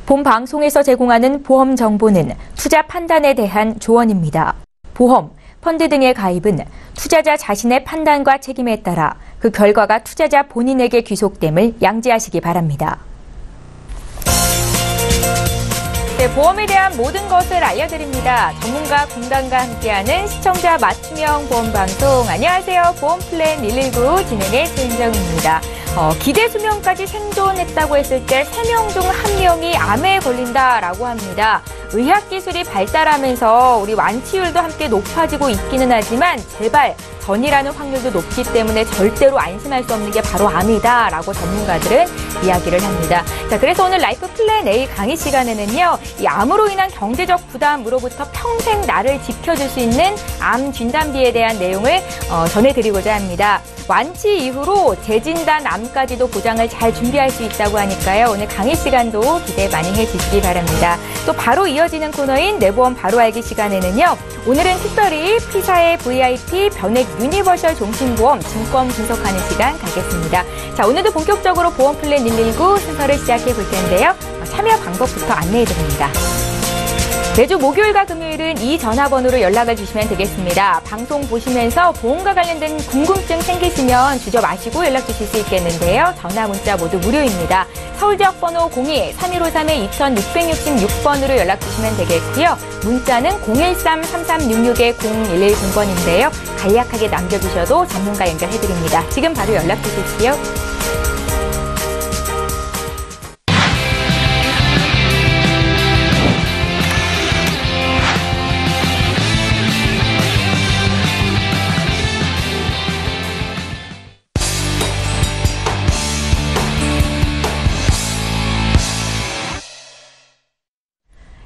본 방송에서 제공하는 보험 정보는 투자 판단에 대한 조언입니다. 보험, 펀드 등의 가입은 투자자 자신의 판단과 책임에 따라 그 결과가 투자자 본인에게 귀속됨을 양지하시기 바랍니다. 네, 보험에 대한 모든 것을 알려드립니다. 전문가 군단과 함께하는 시청자 맞춤형 보험방송. 안녕하세요. 보험플랜 119 진행의 최은정입니다. 기대 수명까지 생존했다고 했을 때 3명 중 1명이 암에 걸린다라고 합니다. 의학기술이 발달하면서 우리 완치율도 함께 높아지고 있기는 하지만 제발 전이라는 확률도 높기 때문에 절대로 안심할 수 없는 게 바로 암이다라고 전문가들은 이야기를 합니다. 자, 그래서 오늘 라이프 플랜 A 강의 시간에는요, 이 암으로 인한 경제적 부담으로부터 평생 나를 지켜줄 수 있는 암 진단비에 대한 내용을 전해드리고자 합니다. 완치 이후로 재진단 암까지도 보장을 잘 준비할 수 있다고 하니까요. 오늘 강의 시간도 기대 많이 해주시기 바랍니다. 또 바로 이어지는 코너인 내 보험 바로 알기 시간에는요. 오늘은 특별히 피사의 VIP 변액 유니버셜 종신보험 증권 분석하는 시간 가겠습니다. 자, 오늘도 본격적으로 보험 플랜 119 순서를 시작해 볼 텐데요. 참여 방법부터 안내해 드립니다. 매주 목요일과 금요일은 이 전화번호로 연락을 주시면 되겠습니다. 방송 보시면서 보험과 관련된 궁금증 생기시면 주저 마시고 연락 주실 수 있겠는데요. 전화 문자 모두 무료입니다. 서울 지역 번호 02-3153-2666번으로 연락 주시면 되겠고요. 문자는 013-3366-0110번인데요. 간략하게 남겨주셔도 전문가 연결해드립니다. 지금 바로 연락 주십시오.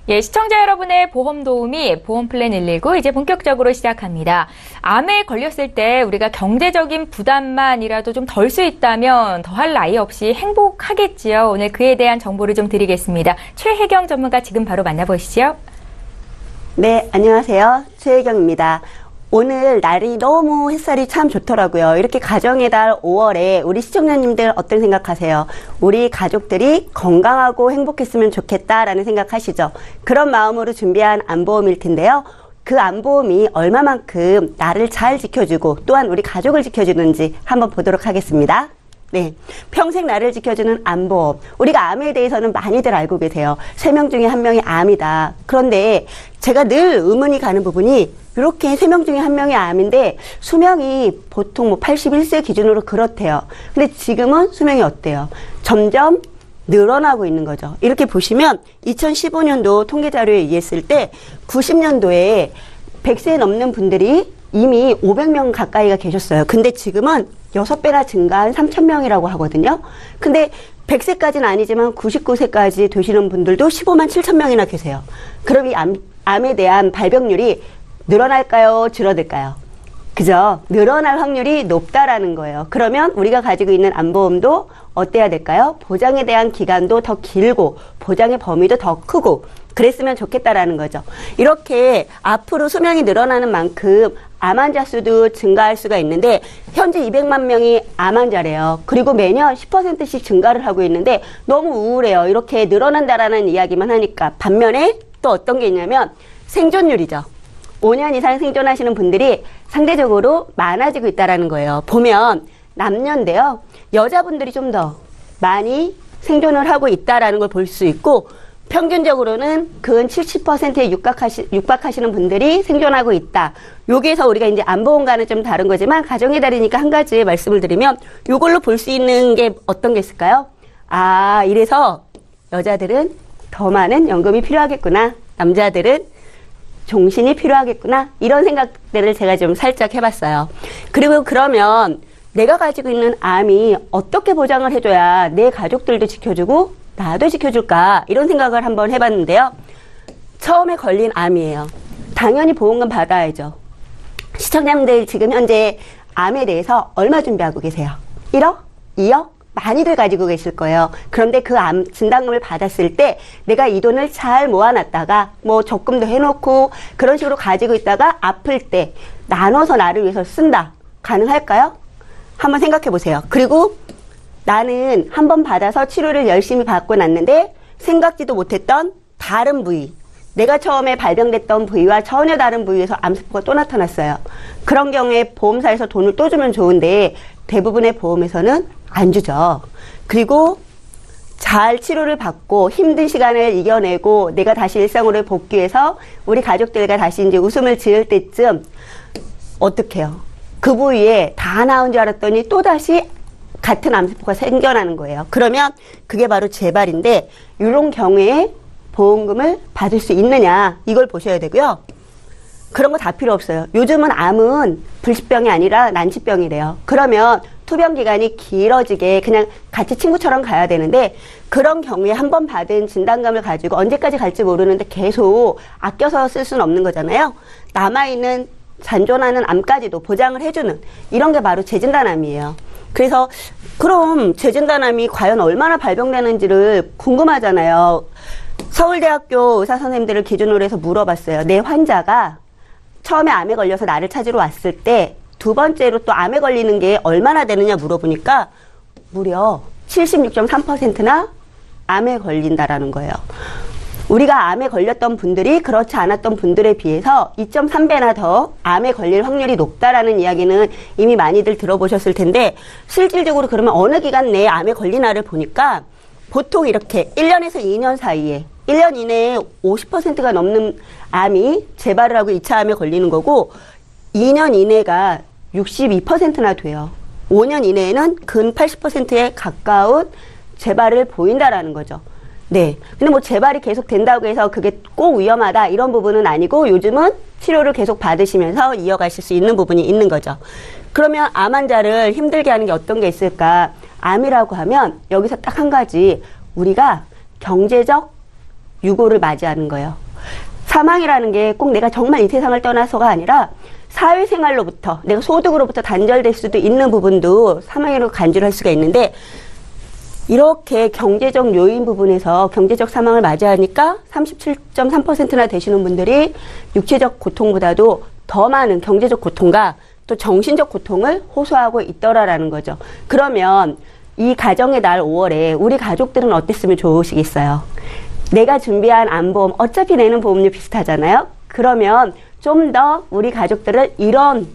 예, 시청자 여러분의 보험 도우미 보험플랜 119 이제 본격적으로 시작합니다. 암에 걸렸을 때 우리가 경제적인 부담만이라도 좀 덜 수 있다면 더할 나위 없이 행복하겠지요. 오늘 그에 대한 정보를 좀 드리겠습니다. 최혜경 전문가 지금 바로 만나보시죠. 네, 안녕하세요. 최혜경입니다. 오늘 날이 너무 햇살이 참 좋더라고요. 이렇게 가정의 달 5월에 우리 시청자님들 어떤 생각하세요? 우리 가족들이 건강하고 행복했으면 좋겠다라는 생각하시죠? 그런 마음으로 준비한 암보험일 텐데요. 그 암보험이 얼마만큼 나를 잘 지켜주고 또한 우리 가족을 지켜주는지 한번 보도록 하겠습니다. 네, 평생 나를 지켜주는 암보험. 우리가 암에 대해서는 많이들 알고 계세요. 3명 중에 1명이 암이다. 그런데 제가 늘 의문이 가는 부분이 이렇게 3명 중에 1명이 암인데 수명이 보통 81세 기준으로 그렇대요. 근데 지금은 수명이 어때요? 점점 늘어나고 있는 거죠. 이렇게 보시면 2015년도 통계 자료에 의했을 때 90년도에 100세 넘는 분들이 이미 500명 가까이가 계셨어요. 근데 지금은 6배나 증가한 3,000명이라고 하거든요. 근데 100세까지는 아니지만 99세까지 되시는 분들도 15만 7천 명이나 계세요. 그럼 이 암에 대한 발병률이 늘어날까요? 줄어들까요? 그죠? 늘어날 확률이 높다라는 거예요. 그러면 우리가 가지고 있는 암보험도 어때야 될까요? 보장에 대한 기간도 더 길고 보장의 범위도 더 크고 그랬으면 좋겠다라는 거죠. 이렇게 앞으로 수명이 늘어나는 만큼 암 환자 수도 증가할 수가 있는데 현재 200만 명이 암 환자래요. 그리고 매년 10%씩 증가를 하고 있는데 너무 우울해요. 이렇게 늘어난다라는 이야기만 하니까. 반면에 또 어떤 게 있냐면 생존율이죠. 5년 이상 생존하시는 분들이 상대적으로 많아지고 있다는 거예요. 보면 남녀인데요. 여자분들이 좀 더 많이 생존을 하고 있다는 걸 볼 수 있고 평균적으로는 근 70%에 육박하시는 분들이 생존하고 있다. 여기에서 우리가 이제 암보험과는 좀 다른 거지만 가정의 달이니까 한 가지 말씀을 드리면 이걸로 볼 수 있는 게 어떤 게 있을까요? 아, 이래서 여자들은 더 많은 연금이 필요하겠구나. 남자들은 종신이 필요하겠구나. 이런 생각들을 제가 좀 살짝 해봤어요. 그리고 그러면 내가 가지고 있는 암이 어떻게 보장을 해줘야 내 가족들도 지켜주고 나도 지켜줄까? 이런 생각을 한번 해봤는데요. 처음에 걸린 암이에요. 당연히 보험금 받아야죠. 시청자분들 지금 현재 암에 대해서 얼마 준비하고 계세요? 1억? 2억? 많이들 가지고 계실 거예요. 그런데 그 암 진단금을 받았을 때 내가 이 돈을 잘 모아놨다가 뭐 적금도 해놓고 그런 식으로 가지고 있다가 아플 때 나눠서 나를 위해서 쓴다. 가능할까요? 한번 생각해 보세요. 그리고 나는 한 번 받아서 치료를 열심히 받고 났는데 생각지도 못했던 다른 부위, 내가 처음에 발병됐던 부위와 전혀 다른 부위에서 암세포가 또 나타났어요. 그런 경우에 보험사에서 돈을 또 주면 좋은데 대부분의 보험에서는 안 주죠. 그리고 잘 치료를 받고 힘든 시간을 이겨내고 내가 다시 일상으로 복귀해서 우리 가족들과 다시 이제 웃음을 지을 때쯤 어떡해요? 그 부위에 다 나온 줄 알았더니 또다시 같은 암세포가 생겨나는 거예요. 그러면 그게 바로 재발인데 이런 경우에 보험금을 받을 수 있느냐 이걸 보셔야 되고요. 그런 거 다 필요 없어요. 요즘은 암은 불치병이 아니라 난치병이래요. 그러면 투병 기간이 길어지게 그냥 같이 친구처럼 가야 되는데 그런 경우에 한 번 받은 진단감을 가지고 언제까지 갈지 모르는데 계속 아껴서 쓸 수는 없는 거잖아요. 남아있는 잔존하는 암까지도 보장을 해주는 이런 게 바로 재진단암이에요. 그래서 그럼 재진단암이 과연 얼마나 발병되는지를 궁금하잖아요. 서울대학교 의사 선생님들을 기준으로 해서 물어봤어요. 내 환자가 처음에 암에 걸려서 나를 찾으러 왔을 때 두 번째로 또 암에 걸리는 게 얼마나 되느냐 물어보니까 무려 76.3%나 암에 걸린다라는 거예요. 우리가 암에 걸렸던 분들이 그렇지 않았던 분들에 비해서 2.3배나 더 암에 걸릴 확률이 높다라는 이야기는 이미 많이들 들어보셨을 텐데 실질적으로 그러면 어느 기간 내에 암에 걸리나를 보니까 보통 이렇게 1년에서 2년 사이에 1년 이내에 50%가 넘는 암이 재발을 하고 2차 암에 걸리는 거고 2년 이내가 62%나 돼요. 5년 이내에는 근 80%에 가까운 재발을 보인다라는 거죠. 네. 근데 뭐 재발이 계속 된다고 해서 그게 꼭 위험하다 이런 부분은 아니고 요즘은 치료를 계속 받으시면서 이어가실 수 있는 부분이 있는 거죠. 그러면 암 환자를 힘들게 하는 게 어떤 게 있을까? 암이라고 하면 여기서 딱 한 가지 우리가 경제적 유고를 맞이하는 거예요. 사망이라는 게 꼭 내가 정말 이 세상을 떠나서가 아니라 사회생활로부터 내가 소득으로부터 단절될 수도 있는 부분도 사망으로 간주를 할 수가 있는데 이렇게 경제적 요인 부분에서 경제적 사망을 맞이하니까 37.3%나 되시는 분들이 육체적 고통보다도 더 많은 경제적 고통과 또 정신적 고통을 호소하고 있더라라는 거죠. 그러면 이 가정의 날 5월에 우리 가족들은 어땠으면 좋으시겠어요? 내가 준비한 암보험 어차피 내는 보험료 비슷하잖아요. 그러면 좀 더 우리 가족들을 이런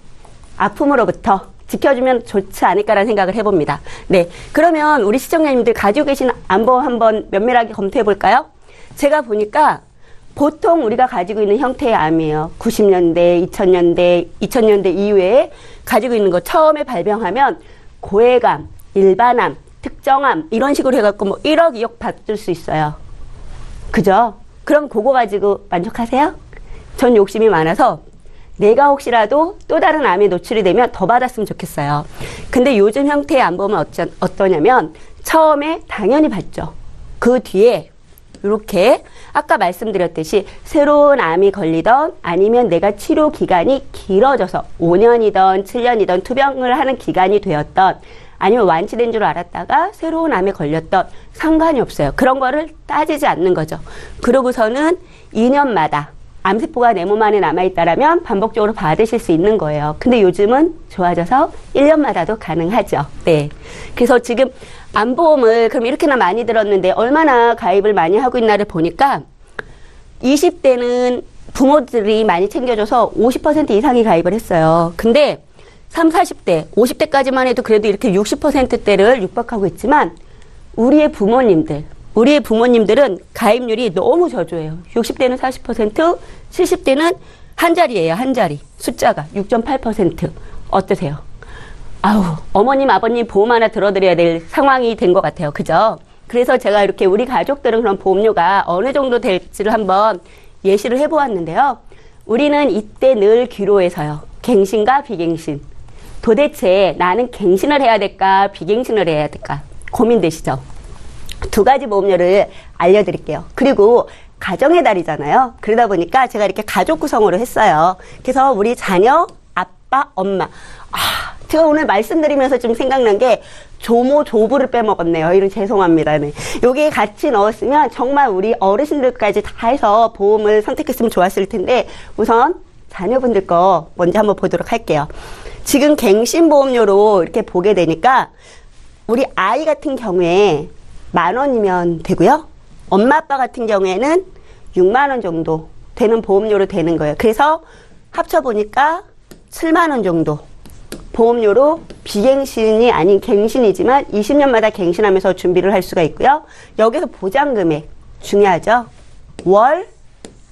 아픔으로부터 지켜주면 좋지 않을까라는 생각을 해봅니다. 네, 그러면 우리 시청자님들 가지고 계신 암보험 한번 면밀하게 검토해 볼까요? 제가 보니까 보통 우리가 가지고 있는 형태의 암이에요. 90년대, 2000년대 이후에 가지고 있는 거 처음에 발병하면 고해감, 일반암, 특정암 이런 식으로 해갖고 뭐 1억, 2억 받을 수 있어요. 그죠? 그럼 그거 가지고 만족하세요? 전 욕심이 많아서 내가 혹시라도 또 다른 암에 노출이 되면 더 받았으면 좋겠어요. 근데 요즘 형태의 암보험은 어떠냐면 처음에 당연히 받죠. 그 뒤에 이렇게 아까 말씀드렸듯이 새로운 암이 걸리던 아니면 내가 치료 기간이 길어져서 5년이던 7년이던 투병을 하는 기간이 되었던 아니면 완치된 줄 알았다가 새로운 암에 걸렸던 상관이 없어요. 그런 거를 따지지 않는 거죠. 그러고서는 2년마다 암세포가 내 몸 안에 남아있다라면 반복적으로 받으실 수 있는 거예요. 근데 요즘은 좋아져서 1년마다도 가능하죠. 네. 그래서 지금 암보험을 그럼 이렇게나 많이 들었는데 얼마나 가입을 많이 하고 있나를 보니까 20대는 부모들이 많이 챙겨줘서 50% 이상이 가입을 했어요. 근데 30, 40대, 50대까지만 해도 그래도 이렇게 60%대를 육박하고 있지만 우리의 부모님들은 가입률이 너무 저조해요. 60대는 40%, 70대는 한 자리예요. 한 자리. 숫자가 6.8%. 어떠세요? 아우, 어머님, 아버님 보험 하나 들어드려야 될 상황이 된 것 같아요. 그죠? 그래서 제가 이렇게 우리 가족들은 그런 보험료가 어느 정도 될지를 한번 예시를 해보았는데요. 우리는 이때 늘 귀로해서요. 갱신과 비갱신. 도대체 나는 갱신을 해야 될까, 비갱신을 해야 될까? 고민되시죠? 두 가지 보험료를 알려드릴게요. 그리고 가정의 달이잖아요. 그러다 보니까 제가 이렇게 가족 구성으로 했어요. 그래서 우리 자녀, 아빠, 엄마. 제가 오늘 말씀드리면서 좀 생각난 게 조모, 조부를 빼먹었네요. 이런 죄송합니다. 네. 여기에 같이 넣었으면 정말 우리 어르신들까지 다 해서 보험을 선택했으면 좋았을 텐데 우선 자녀분들 거 먼저 한번 보도록 할게요. 지금 갱신보험료로 이렇게 보게 되니까 우리 아이 같은 경우에 10,000원이면 되고요. 엄마 아빠 같은 경우에는 6만 원 정도 되는 보험료로 되는 거예요. 그래서 합쳐보니까 7만 원 정도 보험료로 비갱신이 아닌 갱신이지만 20년마다 갱신하면서 준비를 할 수가 있고요. 여기서 보장금액 중요하죠. 월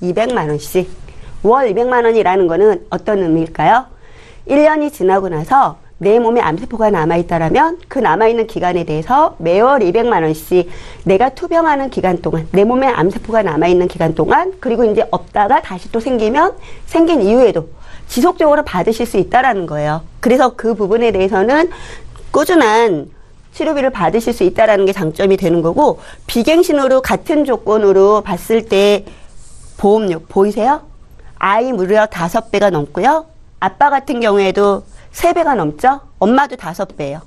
200만 원씩. 월 200만 원이라는 거는 어떤 의미일까요? 1년이 지나고 나서 내 몸에 암세포가 남아있다라면 그 남아있는 기간에 대해서 매월 200만 원씩 내가 투병하는 기간 동안, 내 몸에 암세포가 남아있는 기간 동안, 그리고 이제 없다가 다시 또 생기면 생긴 이후에도 지속적으로 받으실 수 있다라는 거예요. 그래서 그 부분에 대해서는 꾸준한 치료비를 받으실 수 있다라는 게 장점이 되는 거고, 비갱신으로 같은 조건으로 봤을 때 보험료 보이세요? 아이 무려 5배가 넘고요. 아빠 같은 경우에도 3배가 넘죠? 엄마도 5배예요.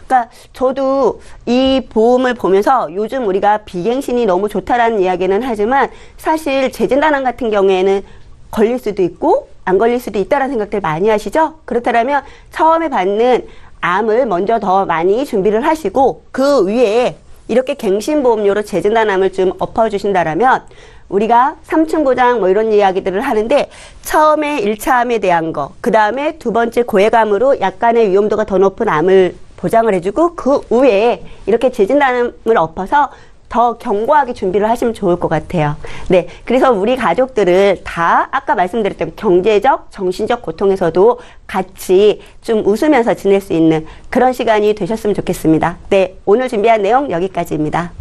그러니까 저도 이 보험을 보면서 요즘 우리가 비갱신이 너무 좋다라는 이야기는 하지만 사실 재진단암 같은 경우에는 걸릴 수도 있고 안 걸릴 수도 있다라는 생각들 많이 하시죠? 그렇다면 처음에 받는 암을 먼저 더 많이 준비를 하시고 그 위에 이렇게 갱신보험료로 재진단암을 좀 엎어주신다라면 우리가 3층 보장 뭐 이런 이야기들을 하는데 처음에 1차 암에 대한 거, 그 다음에 두 번째 고액암으로 약간의 위험도가 더 높은 암을 보장을 해주고 그 위에 이렇게 재진단암을 엎어서 더 견고하게 준비를 하시면 좋을 것 같아요. 네, 그래서 우리 가족들을 다 아까 말씀드렸던 경제적, 정신적 고통에서도 같이 좀 웃으면서 지낼 수 있는 그런 시간이 되셨으면 좋겠습니다. 네, 오늘 준비한 내용 여기까지입니다.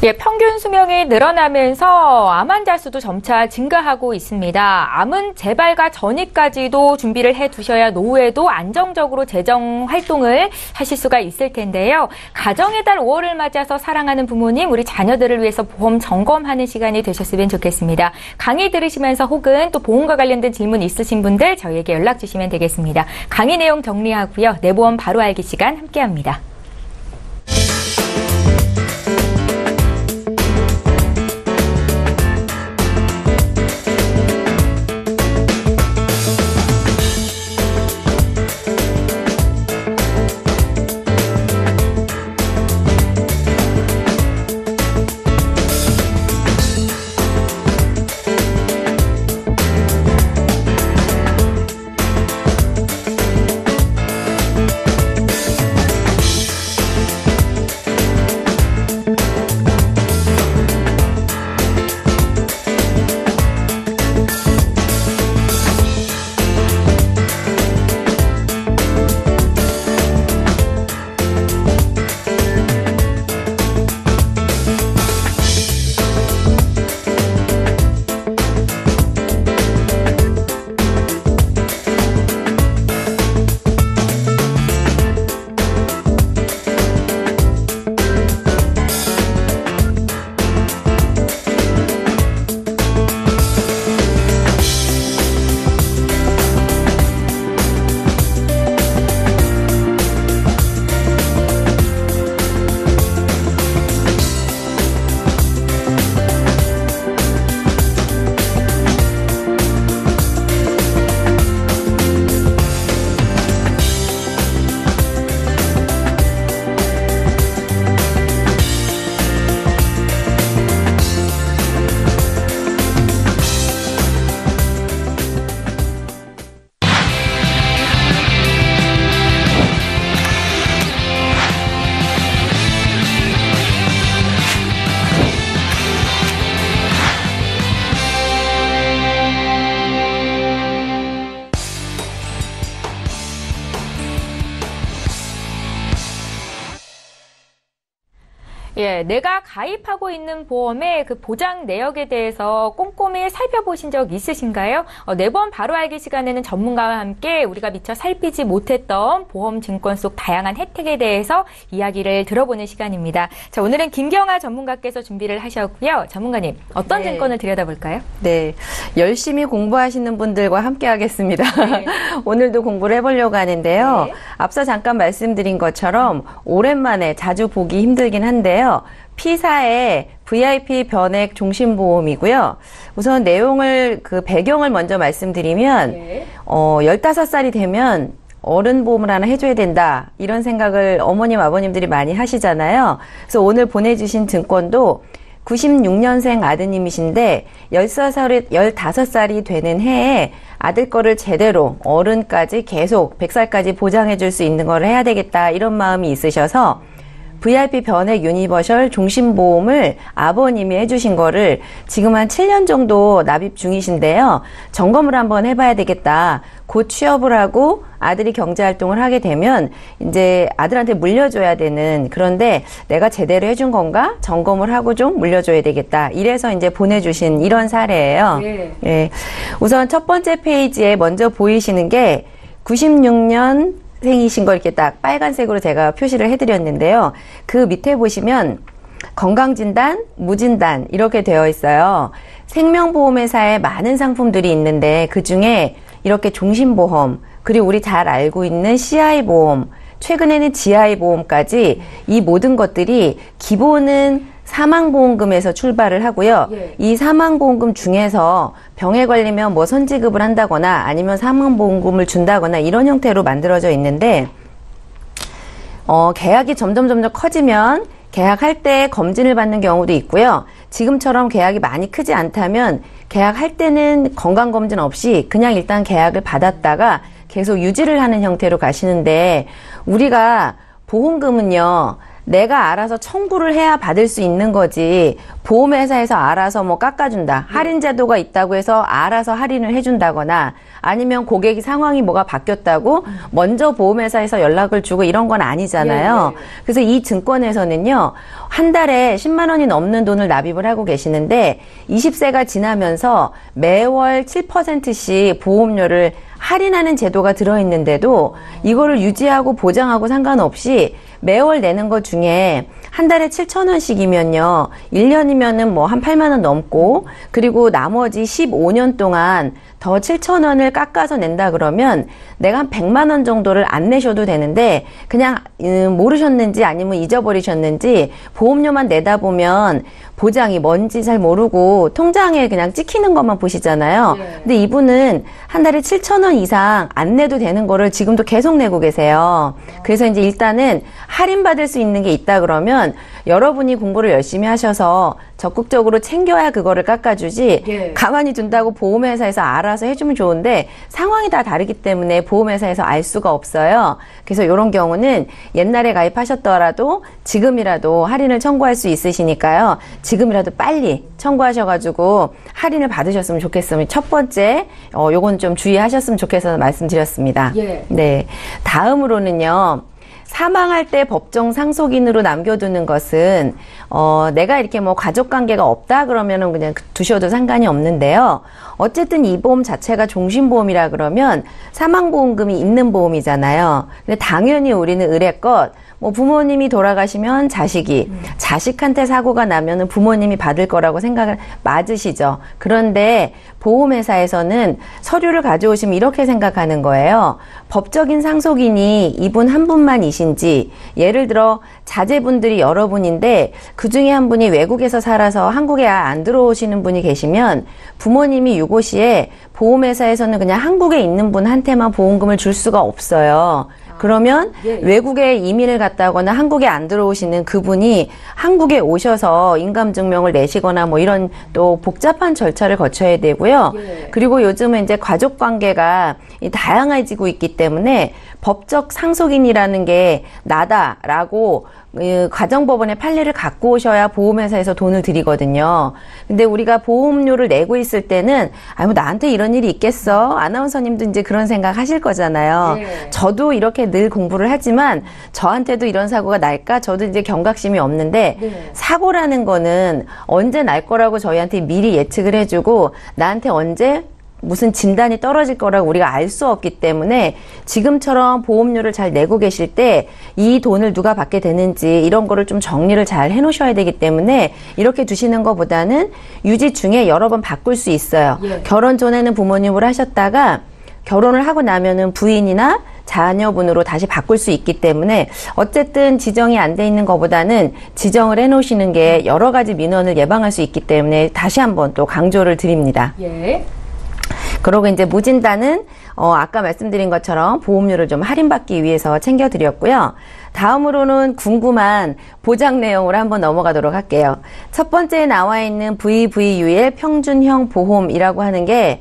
예, 평균 수명이 늘어나면서 암 환자 수도 점차 증가하고 있습니다. 암은 재발과 전이까지도 준비를 해두셔야 노후에도 안정적으로 재정 활동을 하실 수가 있을 텐데요. 가정의 달 5월을 맞아서 사랑하는 부모님, 우리 자녀들을 위해서 보험 점검하는 시간이 되셨으면 좋겠습니다. 강의 들으시면서 혹은 또 보험과 관련된 질문 있으신 분들 저희에게 연락 주시면 되겠습니다. 강의 내용 정리하고요. 내 보험 바로 알기 시간 함께합니다. 예, 내가 가입하고 있는 보험의 그 보장 내역에 대해서 꼼꼼히 살펴보신 적 있으신가요? 내 보험 바로 알기 시간에는 전문가와 함께 우리가 미처 살피지 못했던 보험 증권 속 다양한 혜택에 대해서 이야기를 들어보는 시간입니다. 자, 오늘은 김경아 전문가께서 준비를 하셨고요. 전문가님, 어떤 증권을 들여다볼까요? 네, 열심히 공부하시는 분들과 함께 하겠습니다. 네. 오늘도 공부를 해보려고 하는데요. 네. 앞서 잠깐 말씀드린 것처럼 오랜만에 자주 보기 힘들긴 한데요. P사의 VIP 변액 종신보험이고요. 우선 내용을, 배경을 먼저 말씀드리면, 15살이 되면 어른 보험을 하나 해줘야 된다. 이런 생각을 어머님, 아버님들이 많이 하시잖아요. 그래서 오늘 보내주신 증권도 96년생 아드님이신데 15살이 되는 해에 아들 거를 제대로 어른까지 계속 100살까지 보장해 줄 수 있는 걸 해야 되겠다 이런 마음이 있으셔서 VIP 변액 유니버셜 종신보험을 아버님이 해주신 거를 지금 한 7년 정도 납입 중이신데요. 점검을 한번 해봐야 되겠다. 곧 취업을 하고 아들이 경제활동을 하게 되면 이제 아들한테 물려줘야 되는, 그런데 내가 제대로 해준 건가? 점검을 하고 좀 물려줘야 되겠다. 이래서 이제 보내주신 이런 사례예요. 예. 우선 첫 번째 페이지에 먼저 보이시는 게 96년 생이신 걸 이렇게 딱 빨간색으로 제가 표시를 해드렸는데요. 그 밑에 보시면 건강진단, 무진단 이렇게 되어 있어요. 생명보험회사에 많은 상품들이 있는데 그 중에 이렇게 종신보험, 그리고 우리 잘 알고 있는 CI보험, 최근에는 GI보험까지 이 모든 것들이 기본은 사망보험금에서 출발을 하고요. 이 사망보험금 중에서 병에 걸리면 뭐 선지급을 한다거나 아니면 사망보험금을 준다거나 이런 형태로 만들어져 있는데 계약이 점점 커지면 계약할 때 검진을 받는 경우도 있고요. 지금처럼 계약이 많이 크지 않다면 계약할 때는 건강검진 없이 그냥 일단 계약을 받았다가 계속 유지를 하는 형태로 가시는데, 우리가 보험금은요, 내가 알아서 청구를 해야 받을 수 있는 거지, 보험회사에서 알아서 뭐 깎아준다, 할인 제도가 있다고 해서 알아서 할인을 해준다거나 아니면 고객이 상황이 뭐가 바뀌었다고 먼저 보험회사에서 연락을 주고 이런 건 아니잖아요. 그래서 이 증권에서는요, 한 달에 10만 원이 넘는 돈을 납입을 하고 계시는데 20세가 지나면서 매월 7%씩 보험료를 할인하는 제도가 들어있는데도 이거를 유지하고 보장하고 상관없이 매월 내는 것 중에 한 달에 7,000원씩이면요. 1년이면은 뭐 한 8만 원 넘고, 그리고 나머지 15년 동안 더 7,000원을 깎아서 낸다 그러면 내가 한 100만 원 정도를 안 내셔도 되는데, 그냥 모르셨는지 아니면 잊어버리셨는지 보험료만 내다 보면 보장이 뭔지 잘 모르고 통장에 그냥 찍히는 것만 보시잖아요. 근데 이분은 한 달에 7,000원 이상 안 내도 되는 거를 지금도 계속 내고 계세요. 그래서 이제 일단은 할인받을 수 있는 게 있다 그러면 여러분이 공부를 열심히 하셔서 적극적으로 챙겨야 그거를 깎아주지, 가만히 둔다고 보험회사에서 알아서 해주면 좋은데 상황이 다 다르기 때문에 보험회사에서 알 수가 없어요. 그래서 이런 경우는 옛날에 가입하셨더라도 지금이라도 할인을 청구할 수 있으시니까요. 지금이라도 빨리 청구하셔가지고 할인을 받으셨으면 좋겠으면 첫 번째 요건 좀 주의하셨으면 좋겠어서 말씀드렸습니다. 네, 다음으로는요. 사망할 때 법정 상속인으로 남겨두는 것은 내가 이렇게 뭐 가족관계가 없다 그러면은 그냥 두셔도 상관이 없는데요. 어쨌든 이 보험 자체가 종신보험이라 그러면 사망보험금이 있는 보험이잖아요. 근데 당연히 우리는 의례껏 뭐 부모님이 돌아가시면 자식한테 사고가 나면은 부모님이 받을 거라고 생각을 맞으시죠. 그런데 보험회사에서는 서류를 가져오시면 이렇게 생각하는 거예요. 법적인 상속인이 이분 한 분만이신지, 예를 들어 자제분들이 여러 분인데 그 중에 한 분이 외국에서 살아서 한국에 안 들어오시는 분이 계시면 부모님이 유고시에 보험회사에서는 그냥 한국에 있는 분한테만 보험금을 줄 수가 없어요. 그러면 외국에 이민을 갔다 오거나 한국에 안 들어오시는 그분이 한국에 오셔서 인감증명을 내시거나 뭐 이런 또 복잡한 절차를 거쳐야 되고요. 그리고 요즘은 이제 가족관계가 다양해지고 있기 때문에 법적 상속인이라는 게 나다라고 가정법원에 판례를 갖고 오셔야 보험회사에서 돈을 드리거든요. 근데 우리가 보험료를 내고 있을 때는 뭐 나한테 이런 일이 있겠어? 아나운서님도 이제 그런 생각 하실 거잖아요. 저도 이렇게 늘 공부를 하지만 저한테도 이런 사고가 날까? 저도 이제 경각심이 없는데 사고라는 거는 언제 날 거라고 저희한테 미리 예측을 해주고 나한테 언제 무슨 진단이 떨어질 거라고 우리가 알 수 없기 때문에 지금처럼 보험료를 잘 내고 계실 때 이 돈을 누가 받게 되는지 이런 거를 좀 정리를 잘 해놓으셔야 되기 때문에 이렇게 두시는 것보다는 유지 중에 여러 번 바꿀 수 있어요. 결혼 전에는 부모님으로 하셨다가 결혼을 하고 나면은 부인이나 자녀분으로 다시 바꿀 수 있기 때문에 어쨌든 지정이 안 돼 있는 것보다는 지정을 해 놓으시는 게 여러 가지 민원을 예방할 수 있기 때문에 다시 한번 또 강조를 드립니다. 그리고 이제 무진단은 아까 말씀드린 것처럼 보험료를 좀 할인받기 위해서 챙겨드렸고요. 다음으로는 궁금한 보장 내용으로 한번 넘어가도록 할게요. 첫 번째에 나와 있는 VVUL 평준형 보험이라고 하는 게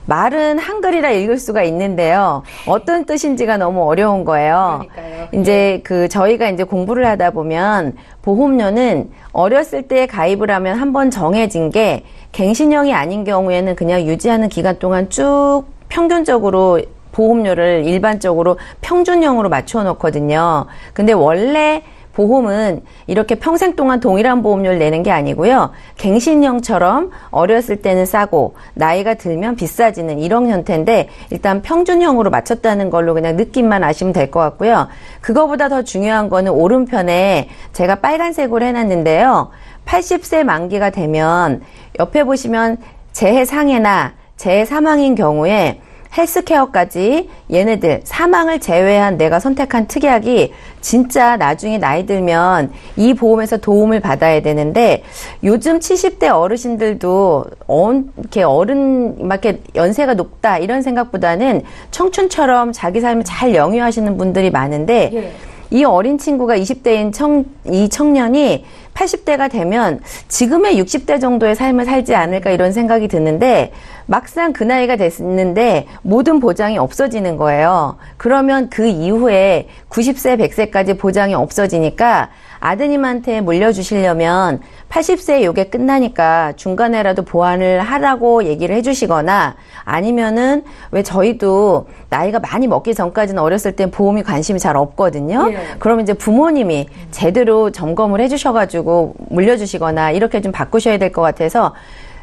말은 한글이라 읽을 수가 있는데요. 어떤 뜻인지가 너무 어려운 거예요. 그러니까요. 이제 저희가 이제 공부를 하다 보면 보험료는 어렸을 때 가입을 하면 한번 정해진 게 갱신형이 아닌 경우에는 그냥 유지하는 기간 동안 쭉 평균적으로 보험료를 일반적으로 평준형으로 맞춰 놓거든요. 근데 원래 보험은 이렇게 평생 동안 동일한 보험료를 내는 게 아니고요. 갱신형처럼 어렸을 때는 싸고 나이가 들면 비싸지는 이런 형태인데 일단 평준형으로 맞췄다는 걸로 그냥 느낌만 아시면 될 것 같고요. 그거보다 더 중요한 거는 오른편에 제가 빨간색으로 해놨는데요. 80세 만기가 되면 옆에 보시면 재해 상해나 재해 사망인 경우에 헬스케어까지 얘네들 사망을 제외한 내가 선택한 특약이 진짜 나중에 나이 들면 이 보험에서 도움을 받아야 되는데 요즘 70대 어르신들도 이렇게 막 이렇게 연세가 높다 이런 생각보다는 청춘처럼 자기 삶을 잘 영위하시는 분들이 많은데 예. 이 어린 친구가 20대인 이 청년이 80대가 되면 지금의 60대 정도의 삶을 살지 않을까 이런 생각이 드는데 막상 그 나이가 됐는데 모든 보장이 없어지는 거예요. 그러면 그 이후에 90세, 100세까지 보장이 없어지니까 아드님한테 물려주시려면 80세에 요게 끝나니까 중간에라도 보완을 하라고 얘기를 해주시거나 아니면은 왜 저희도 나이가 많이 먹기 전까지는 어렸을 땐 보험이 관심이 잘 없거든요. 예. 그럼 이제 부모님이 제대로 점검을 해주셔가지고 물려주시거나 이렇게 좀 바꾸셔야 될 것 같아서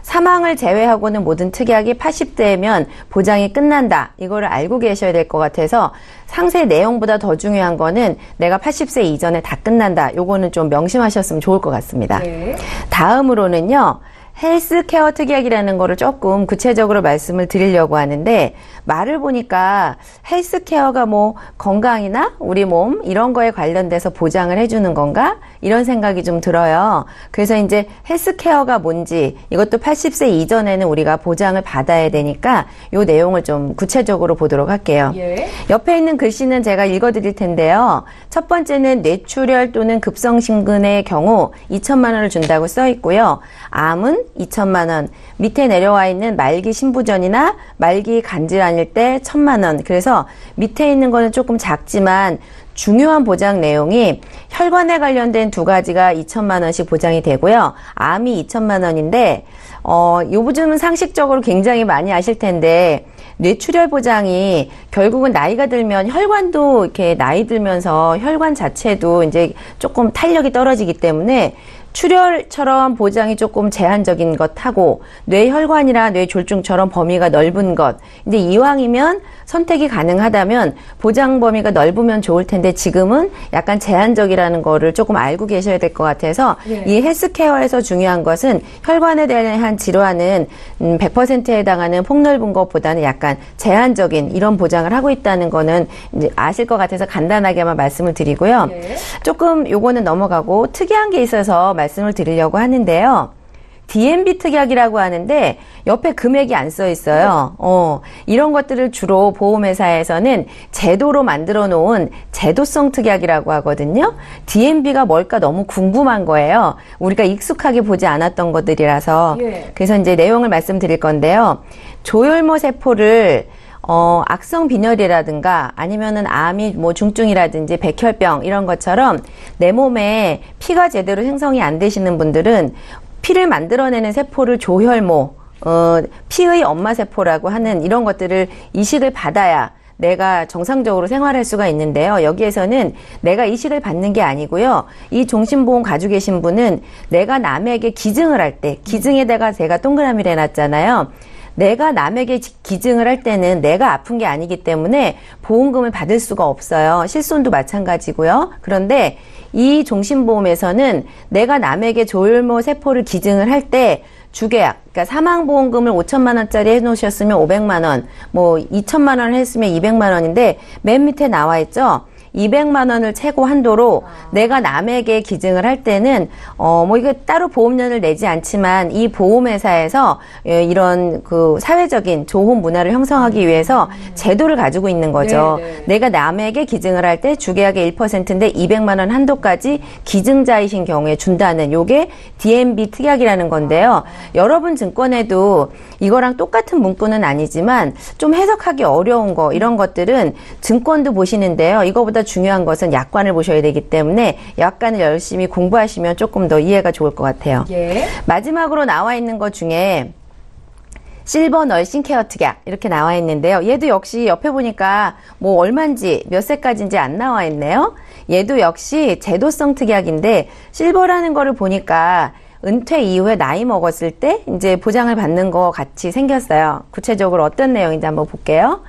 사망을 제외하고는 모든 특약이 80대면 보장이 끝난다. 이거를 알고 계셔야 될 것 같아서 상세 내용보다 더 중요한 거는 내가 80세 이전에 다 끝난다. 요거는 좀 명심하셨으면 좋을 것 같습니다. 네. 다음으로는요. 헬스케어 특약이라는 거를 조금 구체적으로 말씀을 드리려고 하는데 말을 보니까 헬스케어가 뭐 건강이나 우리 몸 이런 거에 관련돼서 보장을 해주는 건가? 이런 생각이 좀 들어요. 그래서 이제 헬스케어가 뭔지 이것도 80세 이전에는 우리가 보장을 받아야 되니까 이 내용을 좀 구체적으로 보도록 할게요. 예. 옆에 있는 글씨는 제가 읽어드릴 텐데요. 첫 번째는 뇌출혈 또는 급성심근의 경우 2천만 원을 준다고 써 있고요. 암은 2천만 원. 밑에 내려와 있는 말기 신부전이나 말기 간질환일 때 1,000만 원. 그래서 밑에 있는 거는 조금 작지만 중요한 보장 내용이 혈관에 관련된 두 가지가 2천만 원씩 보장이 되고요. 암이 2천만 원인데 요즘은 상식적으로 굉장히 많이 아실 텐데 뇌출혈 보장이 결국은 나이가 들면 혈관도 이렇게 나이 들면서 혈관 자체도 이제 조금 탄력이 떨어지기 때문에 출혈처럼 보장이 조금 제한적인 것하고 뇌혈관이나 뇌졸중처럼 범위가 넓은 것. 이제 이왕이면 선택이 가능하다면 보장 범위가 넓으면 좋을 텐데 지금은 약간 제한적이라는 거를 조금 알고 계셔야 될 것 같아서 네. 이 헬스케어에서 중요한 것은 혈관에 대한 질환은 100%에 해당하는 폭넓은 것보다는 약간 제한적인 이런 보장을 하고 있다는 거는 이제 아실 것 같아서 간단하게만 말씀을 드리고요. 네. 조금 요거는 넘어가고 특이한 게 있어서 말씀을 드리려고 하는데요. DMB 특약이라고 하는데 옆에 금액이 안 써 있어요. 이런 것들을 주로 보험회사에서는 제도로 만들어 놓은 제도성 특약이라고 하거든요. DMB가 뭘까 너무 궁금한 거예요. 우리가 익숙하게 보지 않았던 것들이라서. 예. 그래서 이제 내용을 말씀드릴 건데요. 조혈모 세포를 악성 빈혈이라든가 아니면은 암이 뭐 중증이라든지 백혈병 이런 것처럼 내 몸에 피가 제대로 생성이 안 되시는 분들은 피를 만들어내는 세포를 조혈모, 피의 엄마 세포라고 하는 이런 것들을 이식을 받아야 내가 정상적으로 생활할 수가 있는데요. 여기에서는 내가 이식을 받는 게 아니고요. 이 종신보험 가지고 계신 분은 내가 남에게 기증을 할 때, 기증에다가 제가 동그라미를 해놨잖아요. 내가 남에게 기증을 할 때는 내가 아픈 게 아니기 때문에 보험금을 받을 수가 없어요. 실손도 마찬가지고요. 그런데 이 종신보험에서는 내가 남에게 조혈모 세포를 기증을 할 때 주계약, 그러니까 사망보험금을 5천만 원짜리 해놓으셨으면 500만 원, 뭐 2천만 원을 했으면 200만 원인데 맨 밑에 나와 있죠. 200만 원을 최고 한도로 내가 남에게 기증을 할 때는 이거 따로 보험료를 내지 않지만 이 보험회사에서 이런 그 사회적인 좋은 문화를 형성하기 위해서 제도를 가지고 있는 거죠. 네. 내가 남에게 기증을 할 때 주계약의 1%인데 200만 원 한도까지 기증자이신 경우에 준다는 요게 DNB 특약이라는 건데요. 여러분 증권에도 이거랑 똑같은 문구는 아니지만 좀 해석하기 어려운 거 이런 것들은 증권도 보시는데요. 이거보다 중요한 것은 약관을 보셔야 되기 때문에 약관을 열심히 공부하시면 조금 더 이해가 좋을 것 같아요. 예. 마지막으로 나와 있는 것 중에 실버 널싱 케어 특약 이렇게 나와 있는데요. 얘도 역시 옆에 보니까 뭐 얼마인지 몇 세까지인지 안 나와 있네요. 얘도 역시 제도성 특약인데 실버라는 거를 보니까 은퇴 이후에 나이 먹었을 때 이제 보장을 받는 거 같이 생겼어요. 구체적으로 어떤 내용인지 한번 볼게요.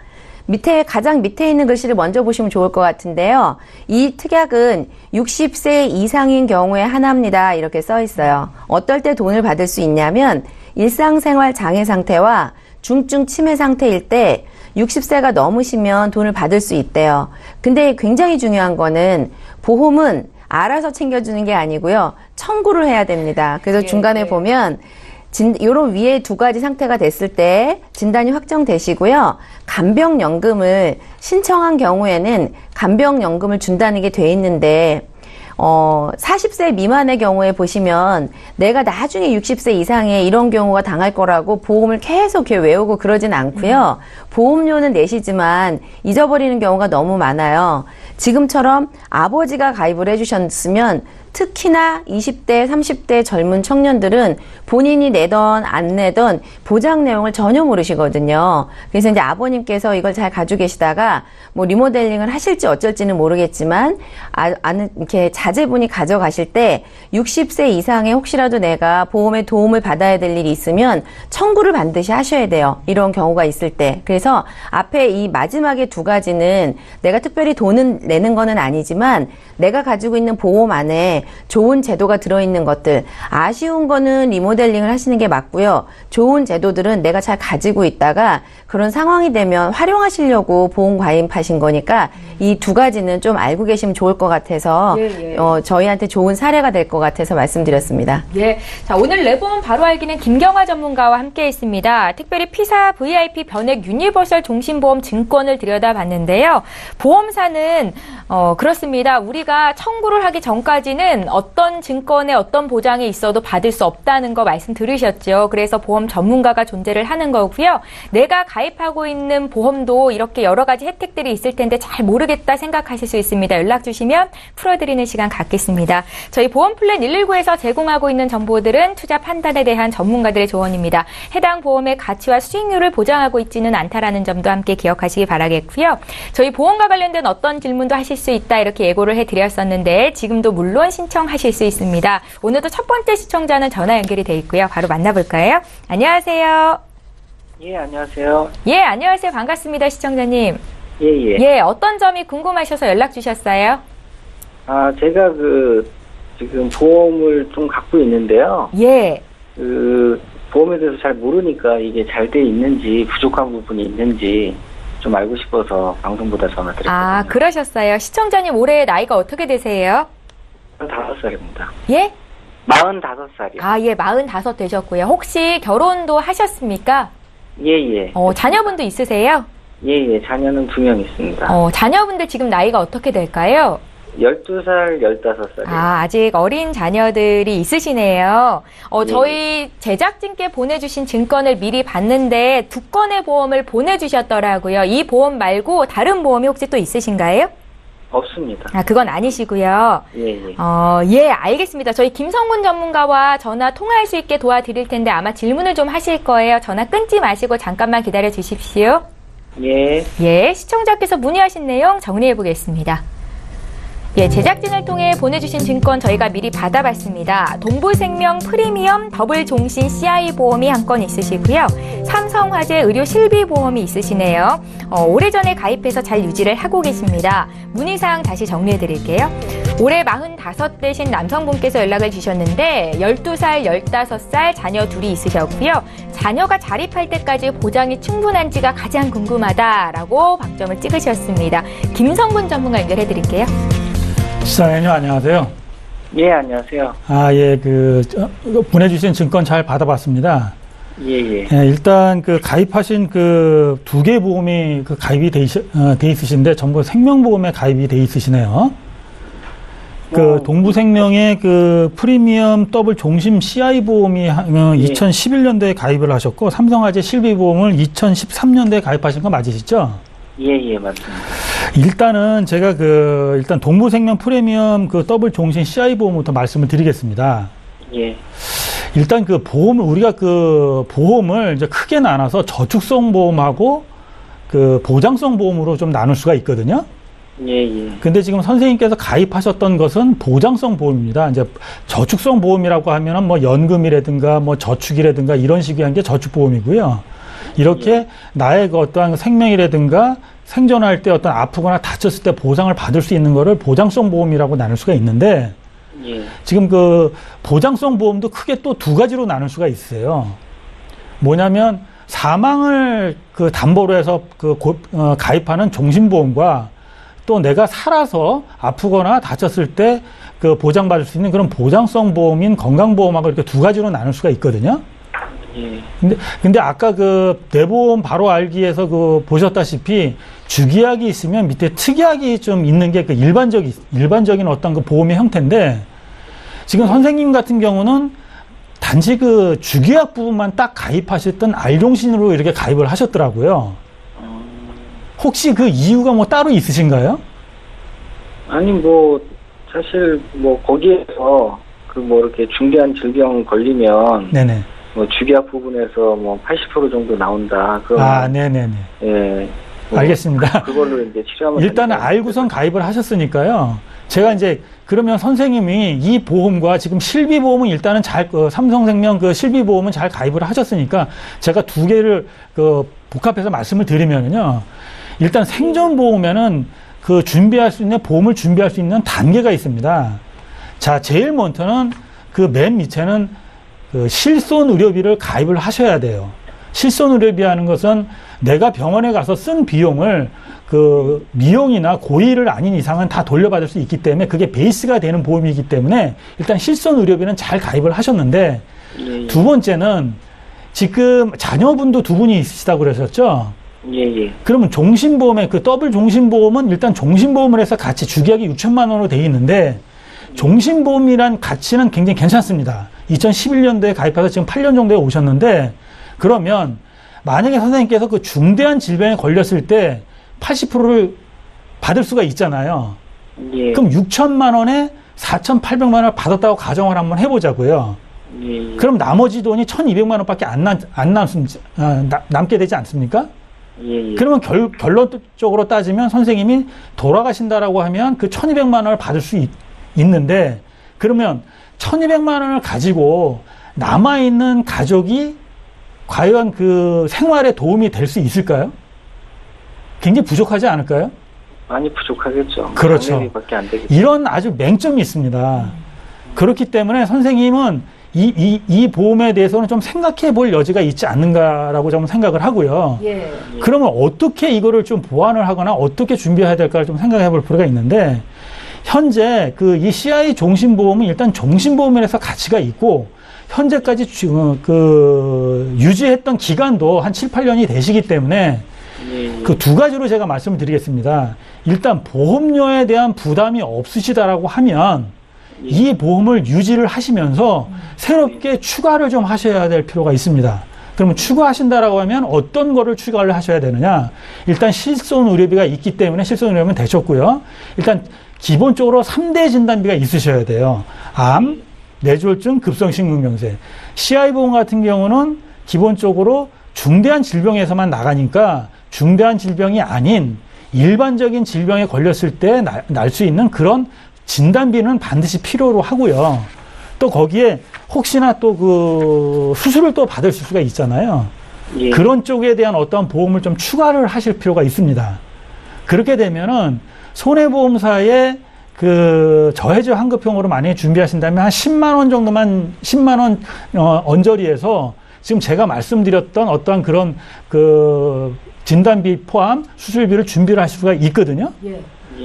가장 밑에 있는 글씨를 먼저 보시면 좋을 것 같은데요. 이 특약은 60세 이상인 경우에 하나입니다. 이렇게 써 있어요. 어떨 때 돈을 받을 수 있냐면 일상생활 장애 상태와 중증 치매 상태일 때 60세가 넘으시면 돈을 받을 수 있대요. 근데 굉장히 중요한 거는 보험은 알아서 챙겨주는 게 아니고요. 청구를 해야 됩니다. 그래서 중간에 보면 요런 위에 두 가지 상태가 됐을 때 진단이 확정되시고요. 간병연금을 신청한 경우에는 간병연금을 준다는 게 돼 있는데 40세 미만의 경우에 보시면 내가 나중에 60세 이상에 이런 경우가 당할 거라고 보험을 계속 이렇게 외우고 그러진 않고요. 보험료는 내시지만 잊어버리는 경우가 너무 많아요. 지금처럼 아버지가 가입을 해주셨으면 특히나 20대, 30대 젊은 청년들은 본인이 내던 안 내던 보장 내용을 전혀 모르시거든요. 그래서 이제 아버님께서 이걸 잘 가지고 계시다가 뭐 리모델링을 하실지 어쩔지는 모르겠지만 이렇게 자제분이 가져가실 때 60세 이상에 혹시라도 내가 보험의 도움을 받아야 될 일이 있으면 청구를 반드시 하셔야 돼요. 이런 경우가 있을 때. 그래서 앞에 이 마지막에 두 가지는 내가 특별히 돈은 내는 거는 아니지만 내가 가지고 있는 보험 안에 좋은 제도가 들어있는 것들, 아쉬운 거는 리모델링을 하시는 게 맞고요. 좋은 제도들은 내가 잘 가지고 있다가 그런 상황이 되면 활용하시려고 보험 가입하신 거니까 이 두 가지는 좀 알고 계시면 좋을 것 같아서 저희한테 좋은 사례가 될 것 같아서 말씀드렸습니다. 예. 자, 오늘 레보험 바로 알기는 김경화 전문가와 함께 있습니다. 특별히 피사 VIP 변액 유니버설 종신보험 증권을 들여다봤는데요. 보험사는 그렇습니다. 우리가 청구를 하기 전까지는 어떤 증권에 어떤 보장이 있어도 받을 수 없다는 거 말씀 들으셨죠. 그래서 보험 전문가가 존재를 하는 거고요. 내가 가입하고 있는 보험도 이렇게 여러 가지 혜택들이 있을 텐데 잘 모르겠다 생각하실 수 있습니다. 연락 주시면 풀어드리는 시간 갖겠습니다. 저희 보험플랜 119에서 제공하고 있는 정보들은 투자 판단에 대한 전문가들의 조언입니다. 해당 보험의 가치와 수익률을 보장하고 있지는 않다라는 점도 함께 기억하시기 바라겠고요. 저희 보험과 관련된 어떤 질문도 하실 수 있다 이렇게 예고를 해드렸었는데 지금도 물론 신청하실 수 있습니다. 오늘도 첫 번째 시청자는 전화 연결이 돼 있고요. 바로 만나볼까요? 안녕하세요. 예, 안녕하세요. 예, 안녕하세요. 반갑습니다. 시청자님. 예. 예, 어떤 점이 궁금하셔서 연락 주셨어요? 제가 지금 보험을 좀 갖고 있는데요. 예. 보험에 대해서 잘 모르니까 이게 잘 돼 있는지 부족한 부분이 있는지 좀 알고 싶어서 방송보다 전화드렸거든요. 그러셨어요. 시청자님 올해 나이가 어떻게 되세요? 45살입니다. 예? 45살이요. 예, 45 되셨고요. 혹시 결혼도 하셨습니까? 예. 자녀분도 있으세요? 예. 자녀는 2명 있습니다. 자녀분들 지금 나이가 어떻게 될까요? 12살, 15살이요. 아직 어린 자녀들이 있으시네요. 예. 저희 제작진께 보내주신 증권을 미리 봤는데 2건의 보험을 보내주셨더라고요. 이 보험 말고 다른 보험이 혹시 또 있으신가요? 없습니다. 그건 아니시고요. 예. 예, 알겠습니다. 저희 김성군 전문가와 전화 통화할 수 있게 도와드릴 텐데 아마 질문을 좀 하실 거예요. 전화 끊지 마시고 잠깐만 기다려 주십시오. 예. 예, 시청자께서 문의하신 내용 정리해 보겠습니다. 예, 제작진을 통해 보내주신 증권 저희가 미리 받아봤습니다. 동부생명 프리미엄 더블 종신 CI 보험이 한 건 있으시고요. 삼성화재 의료 실비 보험이 있으시네요. 오래전에 가입해서 잘 유지를 하고 계십니다. 문의사항 다시 정리해드릴게요. 올해 45 되신 남성분께서 연락을 주셨는데 12살, 15살 자녀 둘이 있으셨고요. 자녀가 자립할 때까지 보장이 충분한지가 가장 궁금하다라고 박점을 찍으셨습니다. 김성분 전문가 연결해드릴게요. 시사회원님 안녕하세요. 예, 안녕하세요. 예, 보내주신 증권 잘 받아봤습니다. 예. 일단 가입하신 두 개 보험이 가입이 돼 있으신데 전부 생명보험에 가입이 돼 있으시네요. 동부생명의 프리미엄 더블 종심 CI 보험이 2011년도에 가입을 하셨고, 삼성화재 실비보험을 2013년도에 가입하신 거 맞으시죠? 예, 맞습니다. 일단은 제가 일단 동부생명 프리미엄 더블 종신 CI 보험부터 말씀을 드리겠습니다. 예. 일단 우리가 보험을 이제 크게 나눠서 저축성 보험하고 보장성 보험으로 좀 나눌 수가 있거든요. 예. 근데 지금 선생님께서 가입하셨던 것은 보장성 보험입니다. 이제 저축성 보험이라고 하면은 뭐 연금이라든가 뭐 저축이라든가 이런 식의 한 게 저축보험이고요. 이렇게 나의 어떠한 생명이라든가 생존할 때 어떤 아프거나 다쳤을 때 보상을 받을 수 있는 거를 보장성 보험이라고 나눌 수가 있는데, 예. 지금 보장성 보험도 크게 또 두 가지로 나눌 수가 있어요. 뭐냐면 사망을 담보로 해서 가입하는 종신보험과 또 내가 살아서 아프거나 다쳤을 때 보장받을 수 있는 그런 보장성 보험인 건강보험하고 이렇게 두 가지로 나눌 수가 있거든요. 예. 근데 아까 내보험 바로 알기에서 보셨다시피 주기약이 있으면 밑에 특약이 좀 있는 게 일반적인 어떤 보험의 형태인데, 지금 선생님 같은 경우는 단지 주기약 부분만 딱 가입하셨던 알종신으로 이렇게 가입을 하셨더라고요. 혹시 이유가 뭐 따로 있으신가요? 아니, 사실 거기에서 이렇게 중대한 질병 걸리면 네네. 주기약 부분에서 80% 정도 나온다. 네네네. 예. 알겠습니다. 그걸로 이제 치료하면 일단은 알고선 가입을 하셨으니까요. 제가 이제 그러면 선생님이 이 보험과 지금 실비보험은 일단은 삼성생명 실비보험은 잘 가입을 하셨으니까 제가 두 개를 복합해서 말씀을 드리면은요. 일단 생존보험에는 준비할 수 있는 보험을 준비할 수 있는 단계가 있습니다. 자, 제일 먼저는 맨 밑에는 실손의료비를 가입을 하셔야 돼요. 실손의료비 하는 것은 내가 병원에 가서 쓴 비용을 미용이나 고의를 아닌 이상은 다 돌려받을 수 있기 때문에 그게 베이스가 되는 보험이기 때문에 일단 실손의료비는 잘 가입을 하셨는데, 예. 두 번째는 지금 자녀분도 두 분이 있으시다고 그러셨죠? 예. 그러면 종신보험에 더블 종신보험은 일단 종신보험을 해서 같이 주기약이 6천만 원으로 돼 있는데, 종신보험이란 가치는 굉장히 괜찮습니다. 2011년도에 가입해서 지금 8년 정도에 오셨는데, 그러면 만약에 선생님께서 중대한 질병에 걸렸을 때 80%를 받을 수가 있잖아요. 예. 그럼 6천만 원에 4,800만 원을 받았다고 가정을 한번 해보자고요. 예. 그럼 나머지 돈이 1,200만 원밖에 남게 되지 않습니까? 예. 그러면 결론적으로 따지면 선생님이 돌아가신다라고 하면 1,200만 원을 받을 수 있는데, 그러면 1,200만 원을 가지고 남아있는 가족이 과연 생활에 도움이 될 수 있을까요? 굉장히 부족하지 않을까요? 많이 부족하겠죠. 그렇죠. 장래비밖에 안 되겠죠. 이런 아주 맹점이 있습니다. 그렇기 때문에 선생님은 이 보험에 대해서는 좀 생각해 볼 여지가 있지 않는가라고 좀 생각을 하고요. 예. 그러면 어떻게 이거를 좀 보완을 하거나 어떻게 준비해야 될까를 좀 생각해 볼 필요가 있는데, 현재 이 CI 종신보험은 일단 종신보험에서 가치가 있고, 현재까지 유지했던 기간도 한 7, 8년이 되시기 때문에 두 가지로 제가 말씀을 드리겠습니다. 일단 보험료에 대한 부담이 없으시다라고 하면 이 보험을 유지를 하시면서 새롭게 추가를 좀 하셔야 될 필요가 있습니다. 그러면 추가하신다라고 하면 어떤 거를 추가를 하셔야 되느냐? 일단 실손의료비가 있기 때문에 실손의료비는 되셨고요. 일단 기본적으로 3대 진단비가 있으셔야 돼요. 암, 뇌졸중, 급성심근경색. CI보험 같은 경우는 기본적으로 중대한 질병에서만 나가니까 중대한 질병이 아닌 일반적인 질병에 걸렸을 때 날 수 있는 그런 진단비는 반드시 필요로 하고요. 또 거기에 혹시나 또 그 수술을 또 받을 수가 있잖아요. 예. 그런 쪽에 대한 어떤 보험을 좀 추가를 하실 필요가 있습니다. 그렇게 되면은 손해보험사의 그 저해지 환급형으로 만약에 준비하신다면 한 10만 원 정도만 10만 원 언저리에서 지금 제가 말씀드렸던 어떠한 그런 그 진단비 포함 수술비를 준비를 하실 수가 있거든요. 예.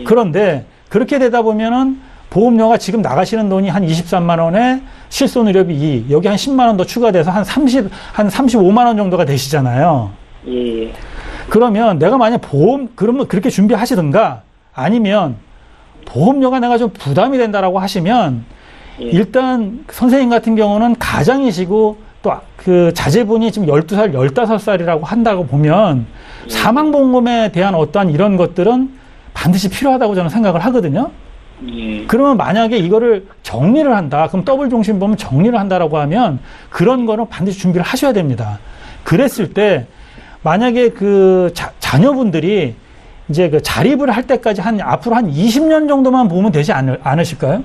그런데 그렇게 되다 보면은 보험료가 지금 나가시는 돈이 한 23만 원에 실손의료비 2, 여기 한 10만 원 더 추가돼서 한 35만 원 정도가 되시잖아요. 예. 그러면 내가 만약 그러면 그렇게 준비하시든가 아니면 보험료가 내가 좀 부담이 된다라고 하시면 예. 일단 선생님 같은 경우는 가장이시고 또 그 자제분이 지금 12살, 15살이라고 한다고 보면 사망보험금에 대한 어떠한 이런 것들은 반드시 필요하다고 저는 생각을 하거든요. 예. 그러면 만약에 이거를 정리를 한다. 그럼 더블 종신보험 정리를 한다라고 하면 그런 거는 반드시 준비를 하셔야 됩니다. 그랬을 때 만약에 그 자녀분들이 이제 그 자립을 할 때까지 앞으로 한 20년 정도만 보면 되지 않으실까요?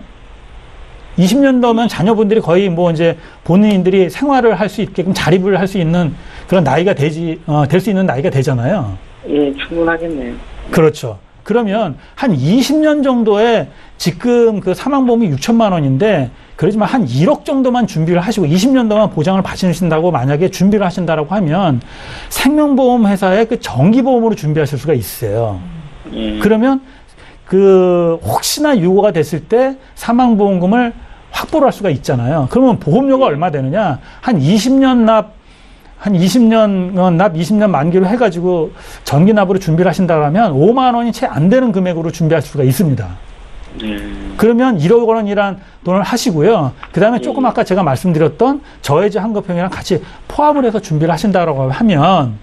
20년 더면 자녀분들이 거의 뭐 이제 본인들이 생활을 할 수 있게끔 자립을 할 수 있는 그런 나이가 될 수 있는 나이가 되잖아요. 예, 충분하겠네요. 그렇죠. 그러면 한 20년 정도에 지금 그 사망보험이 6천만 원인데 그러지만 한 1억 정도만 준비를 하시고 20년 동안 보장을 받으신다고 만약에 준비를 하신다라고 하면 생명보험 회사의 그 정기보험으로 준비하실 수가 있어요. 예. 그러면 그 혹시나 유고가 됐을 때 사망보험금을 확보를 할 수가 있잖아요. 그러면 보험료가 얼마 되느냐? 한 20년 납 20년 만기로 해가지고 정기납으로 준비를 하신다면 5만 원이 채 안 되는 금액으로 준비할 수가 있습니다. 그러면 1억 원이란 돈을 하시고요. 그 다음에 조금 아까 제가 말씀드렸던 저해지 환급형이랑 같이 포함을 해서 준비를 하신다라고 하면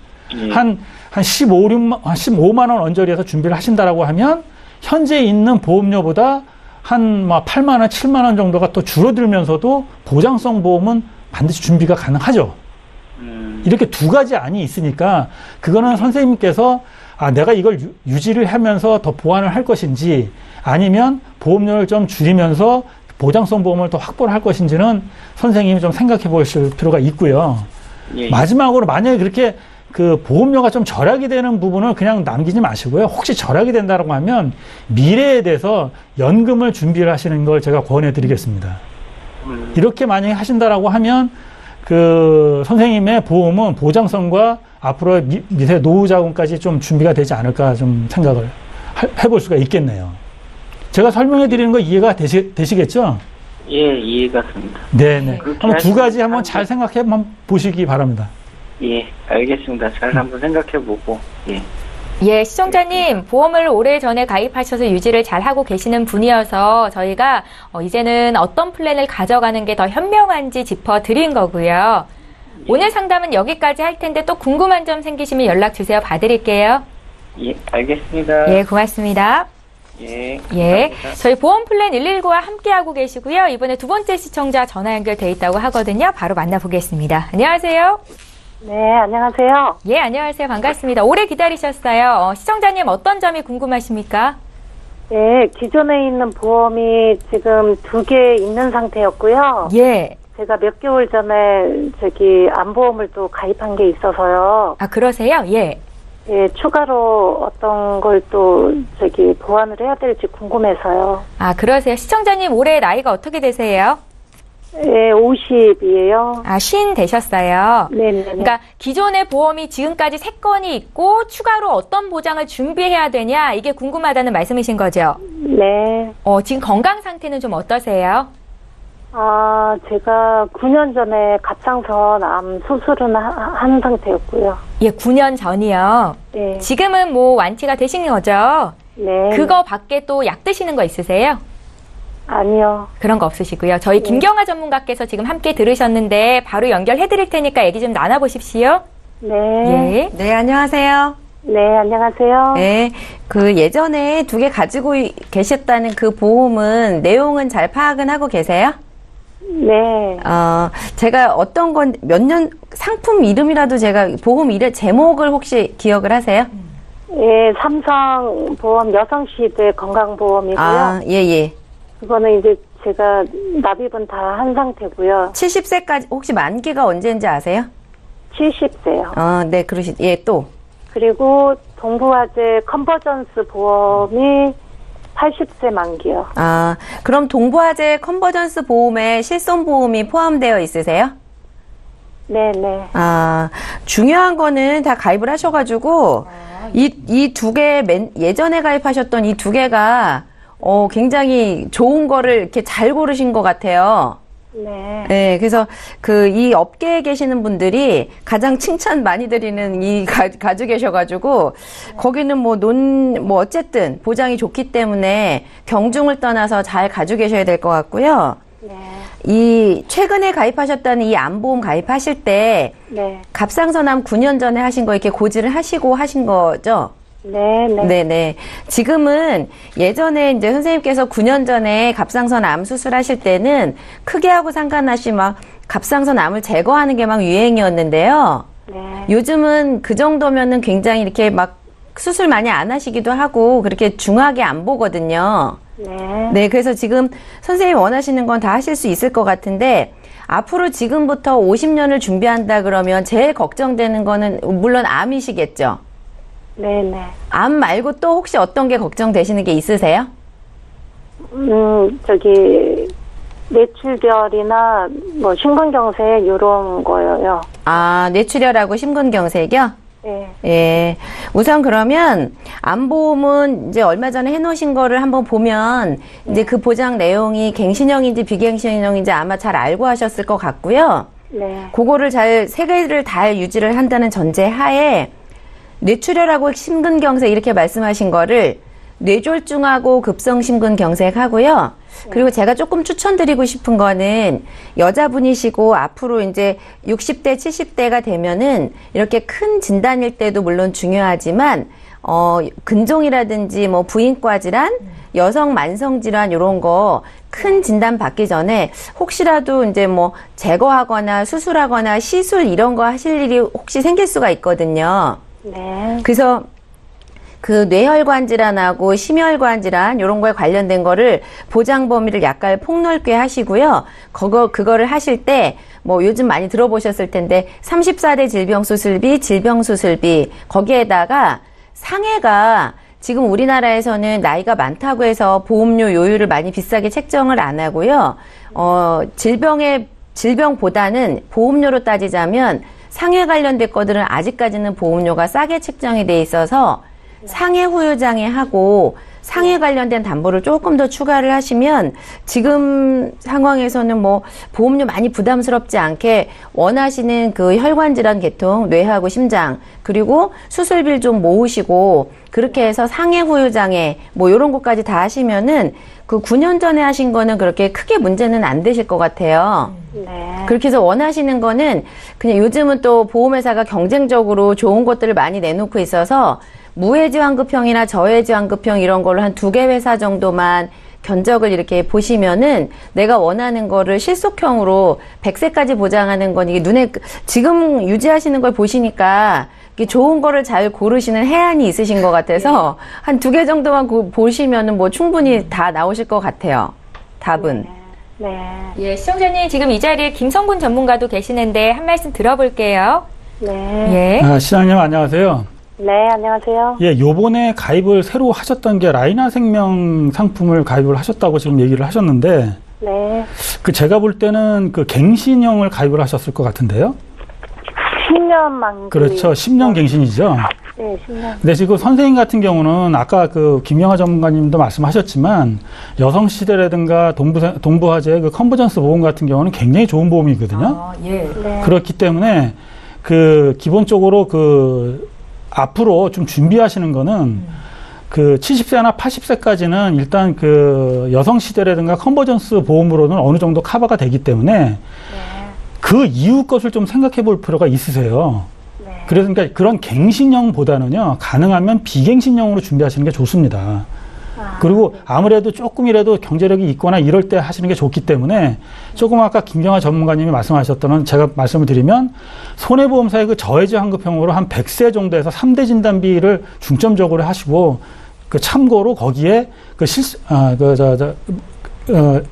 한 15만 원 언저리에서 준비를 하신다라고 하면 현재 있는 보험료보다 한 8만 원, 7만 원 정도가 또 줄어들면서도 보장성 보험은 반드시 준비가 가능하죠. 이렇게 두 가지 안이 있으니까 그거는 선생님께서 내가 이걸 유지를 하면서 더 보완을 할 것인지 아니면 보험료를 좀 줄이면서 보장성 보험을 더 확보를 할 것인지는 선생님이 좀 생각해 보실 필요가 있고요. 예. 마지막으로 만약에 그렇게 그 보험료가 좀 절약이 되는 부분을 그냥 남기지 마시고요. 혹시 절약이 된다고 하면 미래에 대해서 연금을 준비를 하시는 걸 제가 권해 드리겠습니다. 이렇게 만약에 하신다라고 하면 그 선생님의 보험은 보장성과 앞으로의 미래 노후 자금까지 좀 준비가 되지 않을까 좀 생각을 해볼 수가 있겠네요. 제가 설명해 드리는 거 이해가 되시겠죠? 예, 이해가 됩니다. 네네. 한번 두 가지 한번 잘 생각해 보시기 바랍니다. 예, 알겠습니다. 잘 한번 생각해보고, 예. 예, 시청자님, 보험을 오래전에 가입하셔서 유지를 잘 하고 계시는 분이어서 저희가 이제는 어떤 플랜을 가져가는 게 더 현명한지 짚어드린 거고요. 오늘 상담은 여기까지 할 텐데 또 궁금한 점 생기시면 연락 주세요. 봐드릴게요. 예, 알겠습니다. 예, 고맙습니다. 예. 예, 감사합니다. 저희 보험플랜 119와 함께하고 계시고요. 이번에 두 번째 시청자 전화 연결돼 있다고 하거든요. 바로 만나보겠습니다. 안녕하세요. 네, 안녕하세요. 예, 안녕하세요. 반갑습니다. 오래 기다리셨어요. 시청자님 어떤 점이 궁금하십니까? 네, 기존에 있는 보험이 지금 2개 있는 상태였고요. 예. 제가 몇 개월 전에 암보험을 또 가입한 게 있어서요. 아, 그러세요? 예. 예, 추가로 어떤 걸 또 보완을 해야 될지 궁금해서요. 아, 그러세요. 시청자님 올해 나이가 어떻게 되세요? 예, 50이에요. 아, 50 되셨어요. 네네. 그러니까 기존의 보험이 지금까지 3건이 있고 추가로 어떤 보장을 준비해야 되냐 이게 궁금하다는 말씀이신 거죠? 네. 지금 건강 상태는 좀 어떠세요? 아, 제가 9년 전에 갑상선 암 수술은 한 상태였고요. 예, 9년 전이요. 네. 지금은 뭐 완치가 되신 거죠? 네. 그거 밖에 또 약 드시는 거 있으세요? 아니요. 그런 거 없으시고요. 저희 김경아 전문가께서 지금 함께 들으셨는데 바로 연결해 드릴 테니까 얘기 좀 나눠보십시오. 네. 예. 네, 안녕하세요. 네, 안녕하세요. 네, 그 예전에 2개 가지고 계셨다는 그 보험은 내용은 잘 파악은 하고 계세요? 네. 제가 어떤 건 몇 년 상품 이름이라도 제가 보험 이름 제목을 혹시 기억을 하세요? 예, 삼성보험 여성시대 건강보험이고요. 아, 예. 그거는 이제 제가 납입은 다 한 상태고요. 70세까지 혹시 만기가 언제인지 아세요? 70세요. 네, 예, 또. 그리고 동부화재 컨버전스 보험이 80세 만기요. 아, 그럼 동부화재 컨버전스 보험에 실손보험이 포함되어 있으세요? 네네. 아, 중요한 거는 다 가입을 하셔가지고, 이 두 개, 예전에 가입하셨던 이 두 개가, 굉장히 좋은 거를 이렇게 잘 고르신 것 같아요. 네. 네, 그래서 이 업계에 계시는 분들이 가장 칭찬 많이 드리는 이 가지고 계셔가지고, 거기는 어쨌든 보장이 좋기 때문에 경중을 떠나서 잘 가지고 계셔야 될 것 같고요. 네. 이 최근에 가입하셨다는 이 암보험 가입하실 때 네. 갑상선암 9년 전에 하신 거 이렇게 고지를 하시고 하신 거죠? 네네. 네네. 지금은 예전에 이제 선생님께서 9년 전에 갑상선 암 수술하실 때는 크게 하고 상관없이 막 갑상선 암을 제거하는 게 막 유행이었는데요. 네. 요즘은 그 정도면은 굉장히 이렇게 막 수술 많이 안 하시기도 하고 그렇게 중하게 안 보거든요. 네. 네, 그래서 지금 선생님 원하시는 건 다 하실 수 있을 것 같은데 앞으로 지금부터 50년을 준비한다 그러면 제일 걱정되는 거는 물론 암이시겠죠? 네네. 암 말고 또 혹시 어떤 게 걱정되시는 게 있으세요? 뇌출혈이나 심근경색 이런 거요. 아, 뇌출혈하고 심근경색이요? 네. 예. 우선 그러면 암보험은 이제 얼마 전에 해놓으신 거를 한번 보면 이제 그 보장 내용이 갱신형인지 비갱신형인지 아마 잘 알고 하셨을 것 같고요. 네. 그거를 세 개를 다 유지를 한다는 전제 하에 뇌출혈하고 심근경색 이렇게 말씀하신 거를 뇌졸중하고 급성심근경색 하고요. 그리고 제가 조금 추천드리고 싶은 거는 여자분이시고 앞으로 이제 60대, 70대가 되면은 이렇게 큰 진단일 때도 물론 중요하지만 근종이라든지 부인과 질환, 여성 만성 질환 이런 거 큰 진단 받기 전에 혹시라도 이제 제거하거나 수술하거나 시술 이런 거 하실 일이 혹시 생길 수가 있거든요. 네. 그래서 그 뇌혈관 질환하고 심혈관 질환 이런 거에 관련된 거를 보장 범위를 약간 폭넓게 하시고요. 그거를 하실 때 요즘 많이 들어보셨을 텐데 34대 질병수술비, 질병수술비 거기에다가 상해가 지금 우리나라에서는 나이가 많다고 해서 보험료 요율을 많이 비싸게 책정을 안 하고요. 질병보다는 보험료로 따지자면 상해 관련된 것들은 아직까지는 보험료가 싸게 책정이 돼 있어서 상해 후유장애 하고 상해 관련된 담보를 조금 더 추가를 하시면 지금 상황에서는 보험료 많이 부담스럽지 않게 원하시는 그 혈관 질환 계통, 뇌하고 심장, 그리고 수술비를 좀 모으시고 그렇게 해서 상해 후유장애 이런 것까지 다 하시면은 그 9년 전에 하신 거는 그렇게 크게 문제는 안 되실 것 같아요. 네. 그렇게 해서 원하시는 거는 그냥 요즘은 또 보험회사가 경쟁적으로 좋은 것들을 많이 내놓고 있어서 무해지환급형이나 저해지환급형 이런 걸로 한 2개 회사 정도만 견적을 이렇게 보시면은 내가 원하는 거를 실속형으로 100세까지 보장하는 건 이게 눈에 지금 유지하시는 걸 보시니까 이게 좋은 거를 잘 고르시는 해안이 있으신 것 같아서 한 2개 정도만 보시면은 충분히 다 나오실 것 같아요. 답은. 네. 예, 시청자님 지금 이 자리에 김성군 전문가도 계시는데 한 말씀 들어볼게요. 네. 예. 시장님 안녕하세요. 네, 안녕하세요. 예, 요번에 가입을 새로 하셨던 게 라이나 생명 상품을 가입을 하셨다고 지금 얘기를 하셨는데, 네. 제가 볼 때는 갱신형을 가입을 하셨을 것 같은데요? 10년 만기. 그렇죠. 10년 갱신이죠. 네, 10년. 근데 지금 선생님 같은 경우는 아까 김영하 전문가님도 말씀하셨지만, 여성시대라든가 동부화재 컨버전스 보험 같은 경우는 굉장히 좋은 보험이거든요. 예. 네. 그렇기 때문에, 기본적으로 앞으로 좀 준비하시는 거는 70세나 80세까지는 일단 여성시대라든가 컨버전스 보험으로는 어느 정도 커버가 되기 때문에 그 이후 것을 좀 생각해 볼 필요가 있으세요. 그래서 그런 갱신형보다는요, 가능하면 비갱신형으로 준비하시는 게 좋습니다. 그리고 아무래도 조금이라도 경제력이 있거나 이럴 때 하시는 게 좋기 때문에 조금 아까 김경아 전문가님이 말씀하셨던 제가 말씀을 드리면 손해보험사의 그 저해지 환급형으로 한 100세 정도에서 3대 진단비를 중점적으로 하시고 그 참고로 거기에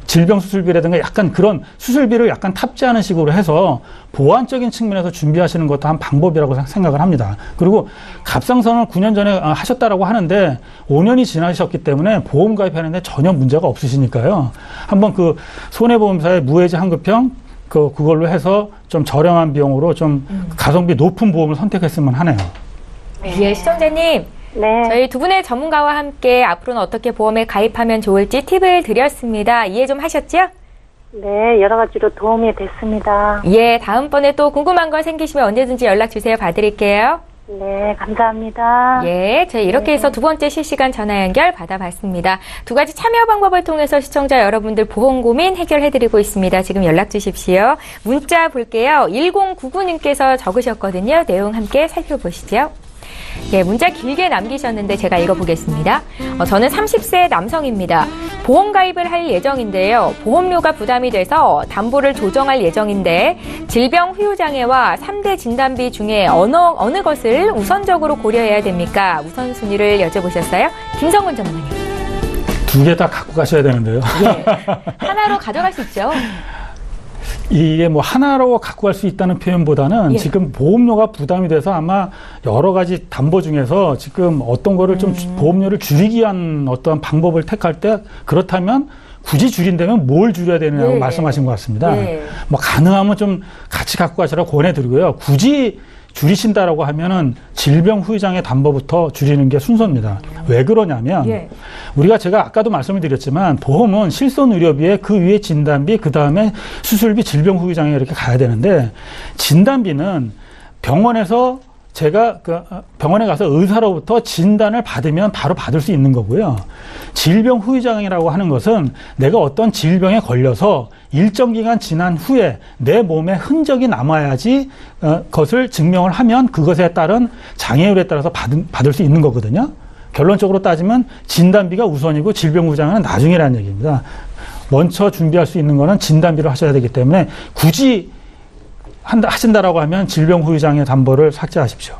질병 수술비라든가 약간 그런 수술비를 약간 탑재하는 식으로 해서 보완적인 측면에서 준비하시는 것도 한 방법이라고 생각을 합니다. 그리고 갑상선을 9년 전에 하셨다라고 하는데 5년이 지나셨기 때문에 보험 가입하는데 전혀 문제가 없으시니까요. 한번 그 손해보험사의 무해지 환급형 그걸로 해서 좀 저렴한 비용으로 좀 가성비 높은 보험을 선택했으면 하네요. 예, 시청자님. 네. 저희 두 분의 전문가와 함께 앞으로는 어떻게 보험에 가입하면 좋을지 팁을 드렸습니다. 이해 좀 하셨죠? 네, 여러 가지로 도움이 됐습니다. 예, 다음번에 또 궁금한 거 생기시면 언제든지 연락 주세요. 봐드릴게요. 네, 감사합니다. 예, 저희 이렇게 해서 두 번째 실시간 전화 연결 받아봤습니다. 두 가지 참여 방법을 통해서 시청자 여러분들 보험 고민 해결해드리고 있습니다. 지금 연락 주십시오. 문자 볼게요. 1099님께서 적으셨거든요. 내용 함께 살펴보시죠. 예, 문자 길게 남기셨는데 제가 읽어보겠습니다. 저는 30세 남성입니다. 보험 가입을 할 예정인데요. 보험료가 부담이 돼서 담보를 조정할 예정인데 질병 후유장애와 3대 진단비 중에 어느 것을 우선적으로 고려해야 됩니까? 우선순위를 여쭤보셨어요. 김성훈 전문가님. 두 개 다 갖고 가셔야 되는데요. 예, 하나로 가져갈 수 있죠. 이게 뭐 하나로 갖고 갈 수 있다는 표현보다는 예. 지금 보험료가 부담이 돼서 아마 여러 가지 담보 중에서 지금 어떤 거를 좀 보험료를 줄이기 위한 어떤 방법을 택할 때 그렇다면 굳이 줄인다면 뭘 줄여야 되느냐고 예. 말씀하신 것 같습니다. 예. 뭐 가능하면 좀 같이 갖고 가시라고 권해드리고요. 굳이 줄이신다라고 하면은 질병 후유장애 담보부터 줄이는 게 순서입니다. 왜 그러냐면 예. 제가 아까도 말씀을 드렸지만 보험은 실손 의료비에 그 위에 진단비, 그 다음에 수술비, 질병 후유장애 이렇게 가야 되는데 진단비는 병원에서 제가 병원에 가서 의사로부터 진단을 받으면 바로 받을 수 있는 거고요. 질병 후유장애라고 하는 것은 내가 어떤 질병에 걸려서 일정 기간 지난 후에 내 몸에 흔적이 남아야지 그것을 증명을 하면 그것에 따른 장애율에 따라서 받을 수 있는 거거든요. 결론적으로 따지면 진단비가 우선이고 질병 후유장애는 나중이라는 얘기입니다. 먼저 준비할 수 있는 거는 진단비로 하셔야 되기 때문에 굳이 하신다라고 하면 질병 후유장애 담보를 삭제하십시오.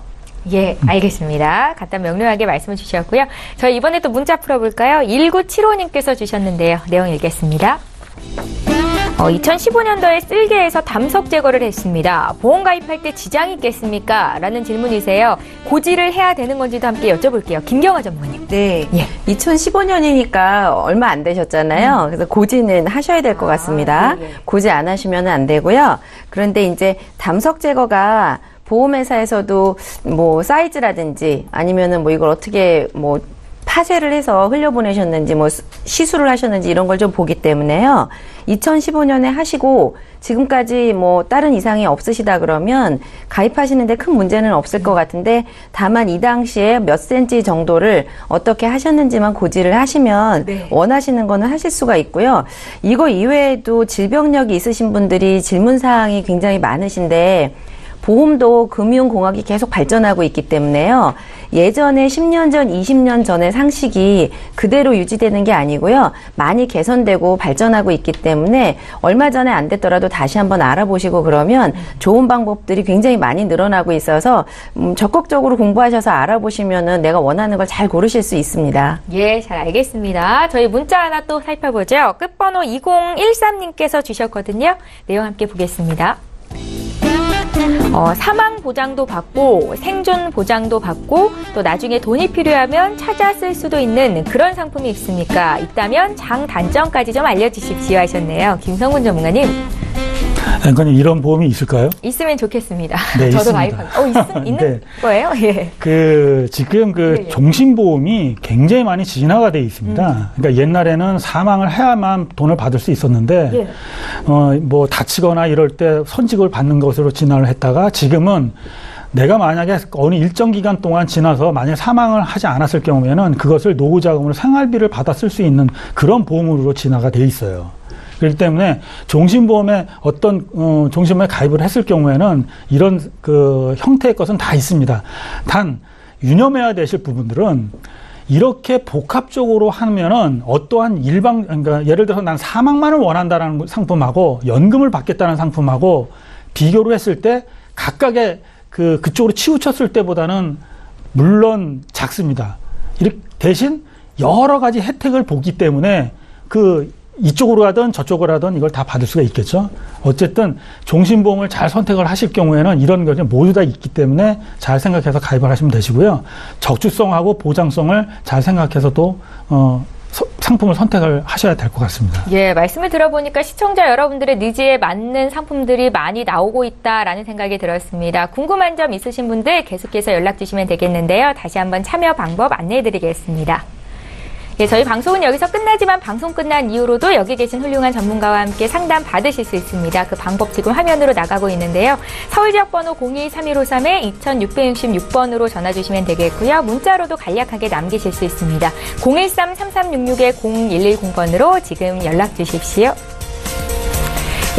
예, 알겠습니다. 간단 명료하게 말씀을 주셨고요. 저희 이번에 또 문자 풀어볼까요? 1975님께서 주셨는데요. 내용 읽겠습니다. 2015년도에 쓸개에서 담석 제거를 했습니다. 보험 가입할 때 지장이 있겠습니까? 라는 질문이세요. 고지를 해야 되는 건지도 함께 여쭤볼게요. 김경아 전문가님. 네. 예. 2015년이니까 얼마 안 되셨잖아요. 그래서 고지는 하셔야 될 것 같습니다. 예, 예. 고지 안 하시면 안 되고요. 그런데 이제 담석 제거가 보험회사에서도 뭐 사이즈라든지 아니면은 뭐 이걸 어떻게 뭐 파쇄를 해서 흘려보내셨는지 뭐 시술을 하셨는지 이런 걸 좀 보기 때문에요. 2015년에 하시고 지금까지 뭐 다른 이상이 없으시다 그러면 가입하시는데 큰 문제는 없을 것 같은데 다만 이 당시에 몇 센치 정도를 어떻게 하셨는지만 고지를 하시면 네. 원하시는 거는 하실 수가 있고요. 이거 이외에도 질병력이 있으신 분들이 질문사항이 굉장히 많으신데 보험도 금융공학이 계속 발전하고 있기 때문에요. 예전에 10년 전, 20년 전의 상식이 그대로 유지되는 게 아니고요. 많이 개선되고 발전하고 있기 때문에 얼마 전에 안 됐더라도 다시 한번 알아보시고 그러면 좋은 방법들이 굉장히 많이 늘어나고 있어서 적극적으로 공부하셔서 알아보시면은 내가 원하는 걸 잘 고르실 수 있습니다. 예, 잘 알겠습니다. 저희 문자 하나 또 살펴보죠. 끝번호 2013님께서 주셨거든요. 내용 함께 보겠습니다. 사망 보장도 받고 생존 보장도 받고 또 나중에 돈이 필요하면 찾아 쓸 수도 있는 그런 상품이 있습니까? 있다면 장단점까지 좀 알려주십시오 하셨네요. 김성훈 전문가님. 앵커님 이런 보험이 있을까요? 있으면 좋겠습니다. 네, 저도 있습니다. 가입한. 있는 네. 거예요? 예. 지금 예, 예. 종신보험이 굉장히 많이 진화가 돼 있습니다. 그러니까 옛날에는 사망을 해야만 돈을 받을 수 있었는데, 예. 뭐 다치거나 이럴 때 선직을 받는 것으로 진화를 했다가 지금은 내가 만약에 어느 일정 기간 동안 지나서 만약 사망을 하지 않았을 경우에는 그것을 노후자금으로 생활비를 받아 쓸 수 있는 그런 보험으로 진화가 돼 있어요. 그렇기 때문에 종신보험에 종신보험에 가입을 했을 경우에는 이런 형태의 것은 다 있습니다. 단 유념해야 되실 부분들은 이렇게 복합적으로 하면은 어떠한 그러니까 예를 들어서 난 사망만을 원한다라는 상품하고 연금을 받겠다는 상품하고 비교를 했을 때 각각의 그쪽으로 치우쳤을 때보다는 물론 작습니다. 이렇게 대신 여러 가지 혜택을 보기 때문에 이쪽으로 하든 저쪽으로 하든 이걸 다 받을 수가 있겠죠. 어쨌든 종신보험을 잘 선택을 하실 경우에는 이런 것이 모두 다 있기 때문에 잘 생각해서 가입을 하시면 되시고요. 적주성하고 보장성을 잘 생각해서 또 상품을 선택을 하셔야 될 것 같습니다. 예, 말씀을 들어보니까 시청자 여러분들의 니즈에 맞는 상품들이 많이 나오고 있다라는 생각이 들었습니다. 궁금한 점 있으신 분들 계속해서 연락 주시면 되겠는데요. 다시 한번 참여 방법 안내해 드리겠습니다. 예, 저희 방송은 여기서 끝나지만 방송 끝난 이후로도 여기 계신 훌륭한 전문가와 함께 상담 받으실 수 있습니다. 그 방법 지금 화면으로 나가고 있는데요. 서울 지역 번호 02-3153-2666번으로 전화 주시면 되겠고요. 문자로도 간략하게 남기실 수 있습니다. 013-3366-0110번으로 지금 연락 주십시오.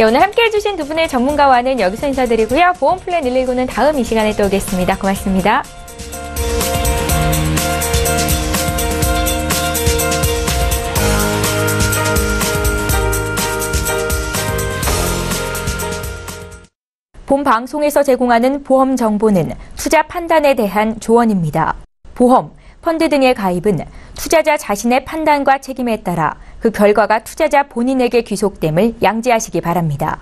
예, 오늘 함께해 주신 두 분의 전문가와는 여기서 인사드리고요. 보험 플랜 119는 다음 이 시간에 또 오겠습니다. 고맙습니다. 본 방송에서 제공하는 보험 정보는 투자 판단에 대한 조언입니다. 보험, 펀드 등의 가입은 투자자 자신의 판단과 책임에 따라 그 결과가 투자자 본인에게 귀속됨을 양지하시기 바랍니다.